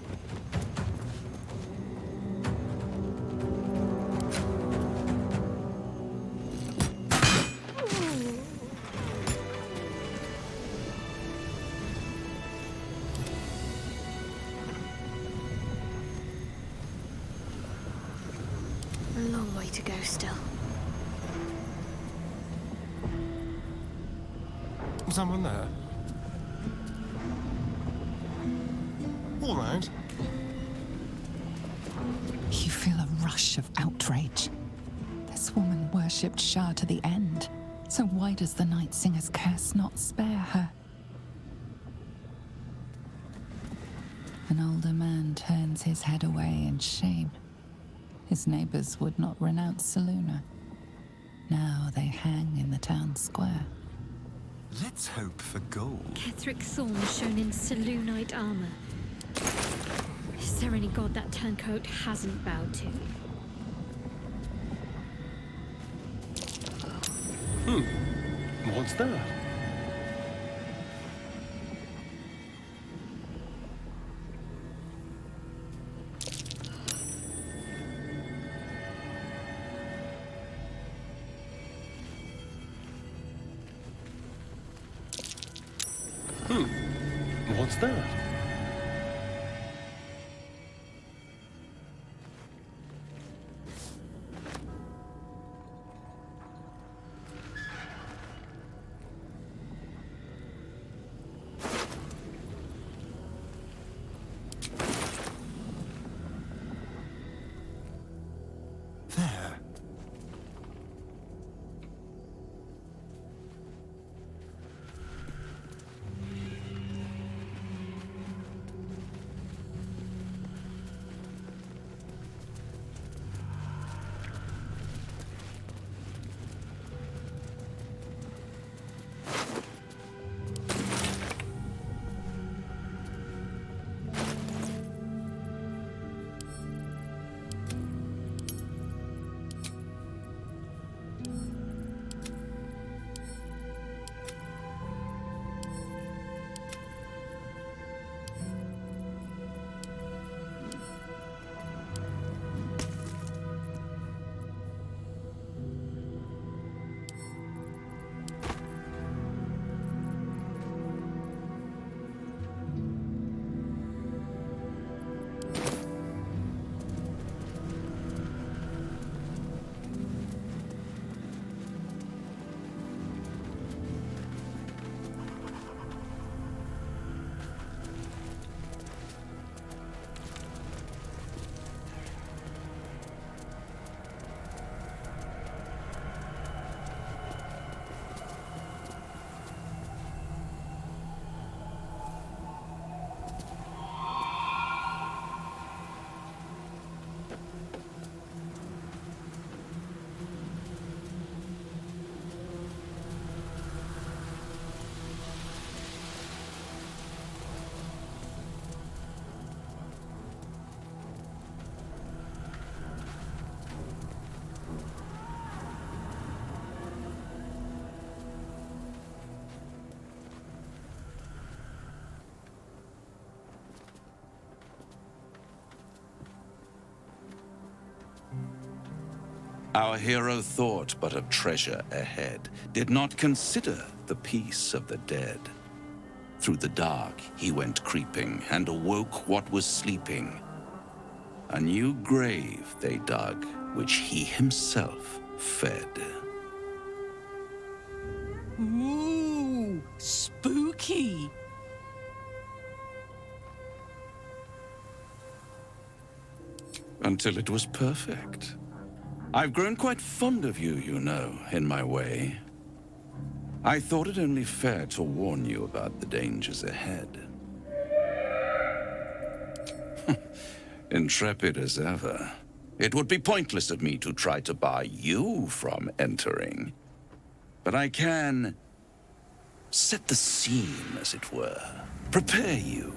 A long way to go still. Someone there? All right. You feel a rush of outrage. This woman worshipped Shah to the end. So why does the Night Singer's curse not spare her? An older man turns his head away in shame. His neighbors would not renounce Selûne. Now they hang in the town square. Let's hope for gold. Ketheric Thorn shown in Selûnite armor. Is there any god that turncoat hasn't bowed to? What's that? What's that? There. Our hero thought but of treasure ahead, did not consider the peace of the dead. Through the dark he went creeping, and awoke what was sleeping. A new grave they dug, which he himself fed. Ooh, spooky. Until it was perfect. I've grown quite fond of you, you know, in my way. I thought it only fair to warn you about the dangers ahead. Intrepid as ever. It would be pointless of me to try to bar you from entering. But I can set the scene, as it were. Prepare you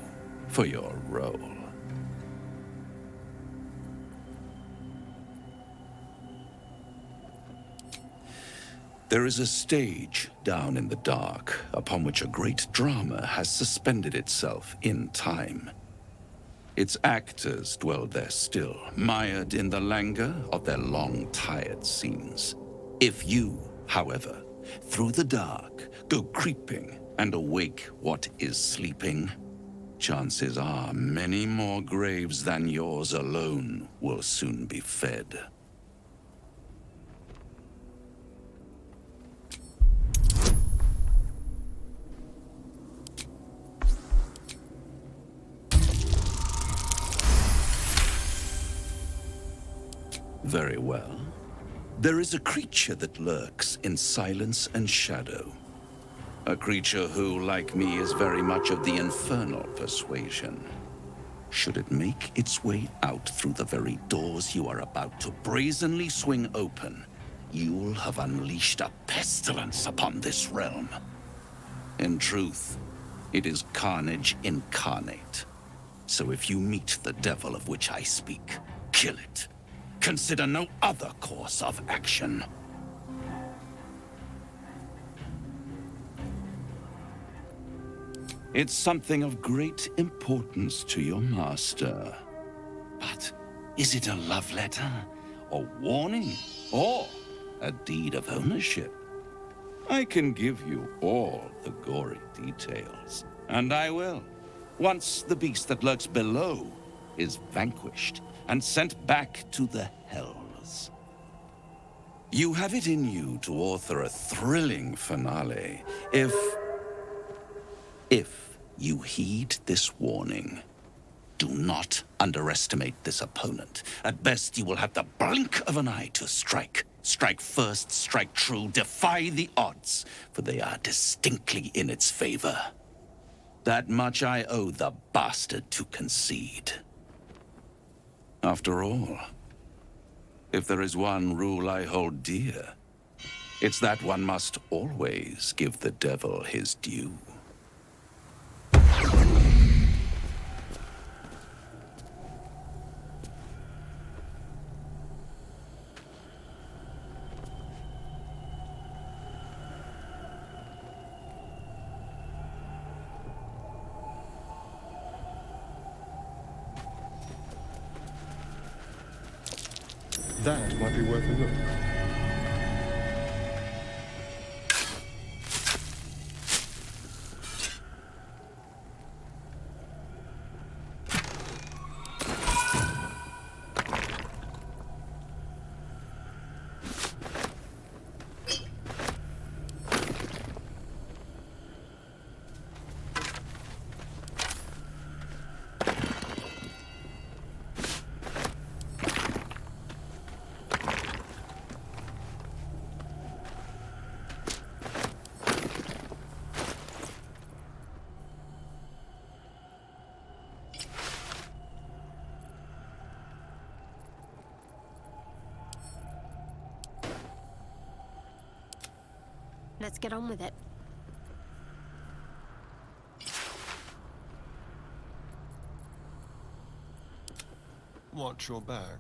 for your role. There is a stage down in the dark upon which a great drama has suspended itself in time. Its actors dwell there still, mired in the languor of their long, tired scenes. If you, however, through the dark, go creeping and awake what is sleeping, chances are many more graves than yours alone will soon be fed. Very well. There is a creature that lurks in silence and shadow. A creature who, like me, is very much of the infernal persuasion. Should it make its way out through the very doors you are about to brazenly swing open, you'll have unleashed a pestilence upon this realm. In truth, it is carnage incarnate. So if you meet the devil of which I speak, kill it. Consider no other course of action. It's something of great importance to your master. But is it a love letter, a warning, or a deed of ownership? I can give you all the gory details, and I will, once the beast that lurks below is vanquished and sent back to the hells. You have it in you to author a thrilling finale if you heed this warning. Do not underestimate this opponent. At best, you will have the blink of an eye to strike. Strike first, strike true, defy the odds, for they are distinctly in its favor. That much I owe the bastard to concede. After all, if there is one rule I hold dear, it's that one must always give the devil his due. That might be worth a look. Let's get on with it. Watch your back.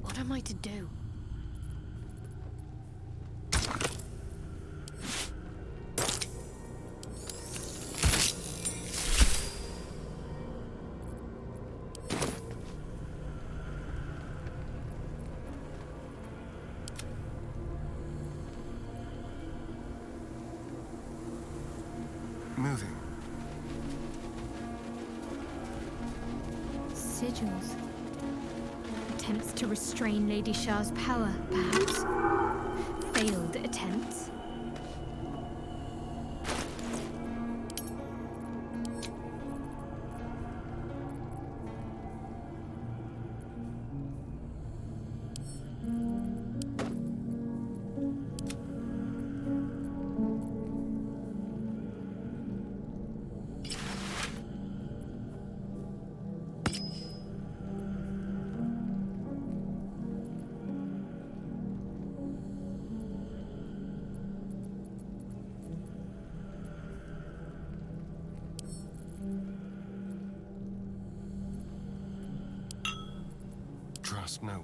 What am I to do? vigils. Attempts to restrain Lady Shah's power, perhaps. Failed attempts. Trust no one.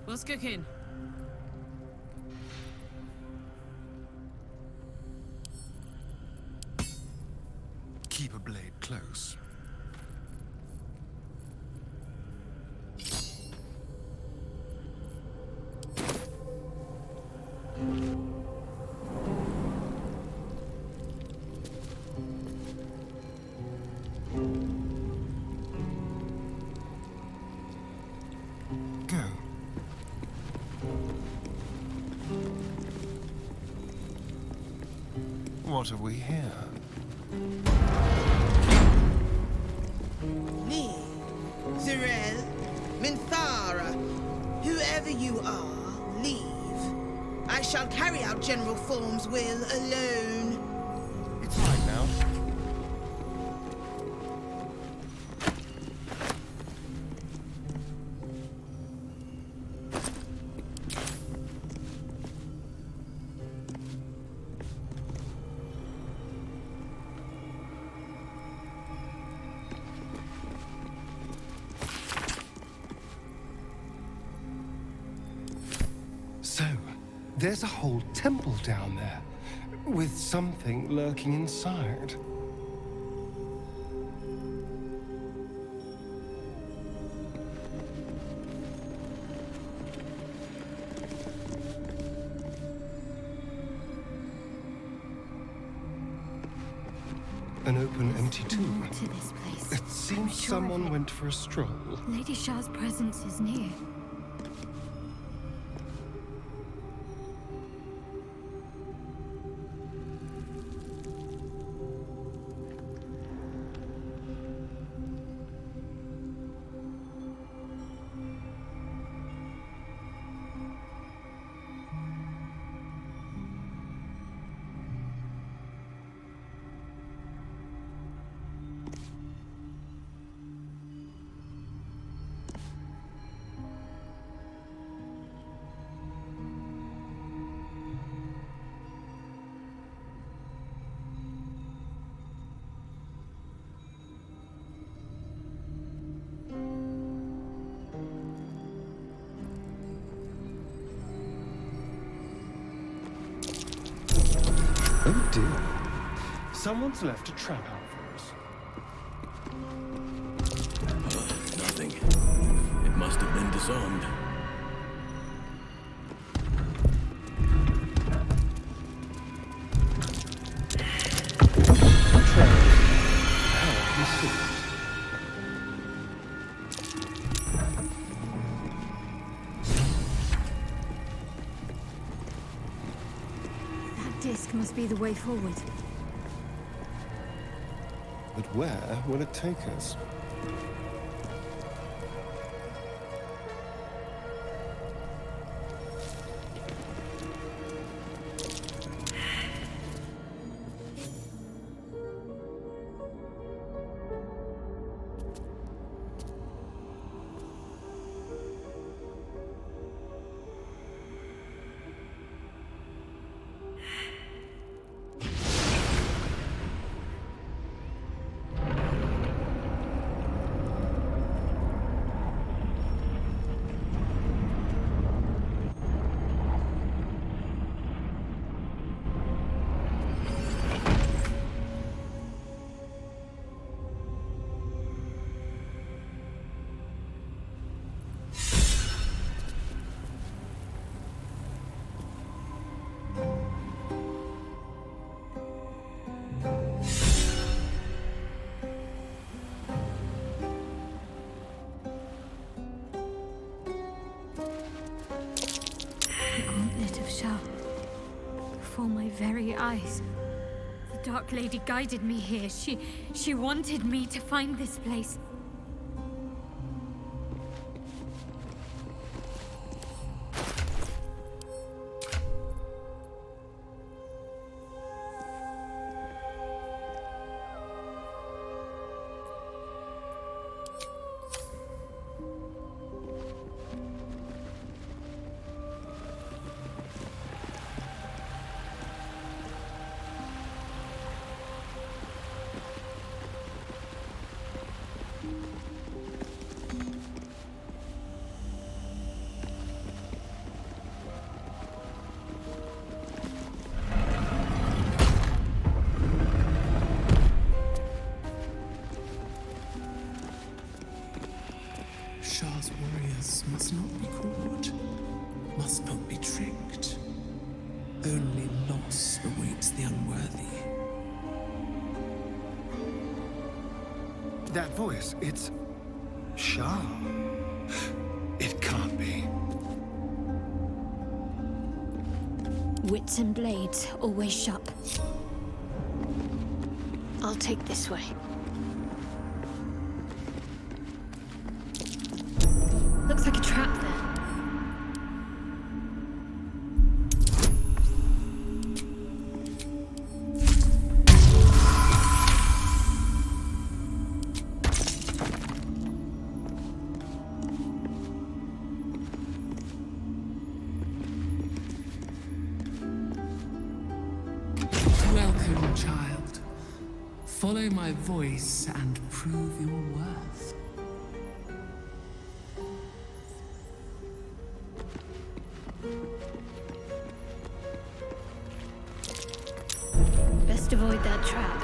What's cooking? Keep a blade close. Go. What have we here? Me, Zirel, Minthara, whoever you are, leave. I shall carry out General Form's will alone. It's fine now. So, there's a whole temple down there, with something lurking inside. An open, empty tomb. More to this place. It seems someone went for a stroll. Lady Shah's presence is near. Oh dear. Someone's left a trap out for us. Nothing. It must have been disarmed. Disc must be the way forward. But where will it take us? before my very eyes. The Dark Lady guided me here. She wanted me to find this place. Shah's warriors must not be caught, must not be tricked. Only loss awaits the unworthy. That voice, it's Shah. It can't be. Wits and blades, always sharp. I'll take this way. Looks like a trap there. Welcome, child. Follow my voice and prove your worth. Best avoid that trap.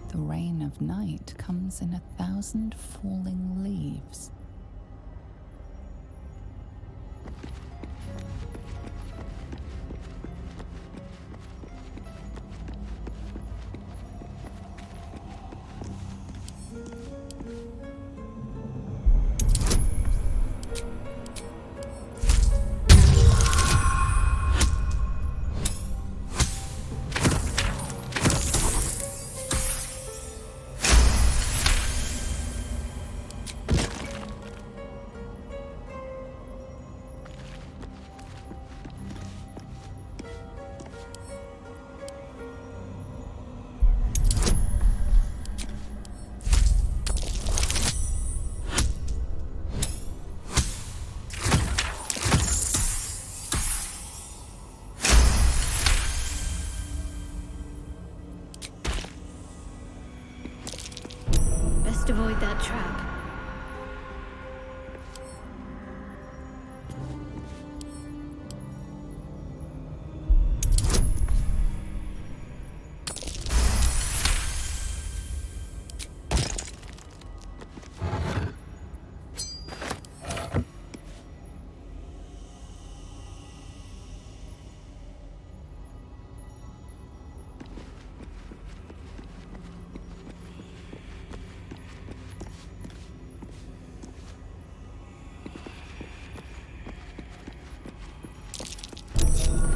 The rain of night comes in 1,000 falling leaves. Best avoid that trap.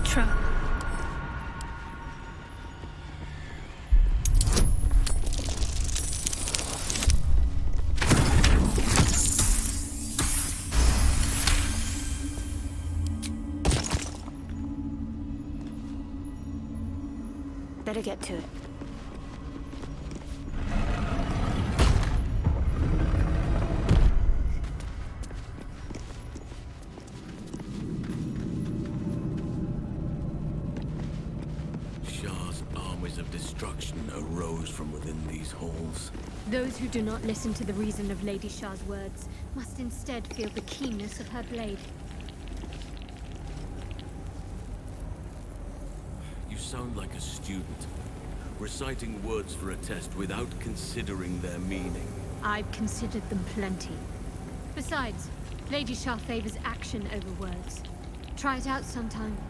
Trap. Better get to it. Shah's armies of destruction arose from within these halls. Those who do not listen to the reason of Lady Shah's words must instead feel the keenness of her blade. You sound like a student, reciting words for a test without considering their meaning. I've considered them plenty. Besides, Lady Shah favors action over words. Try it out sometime.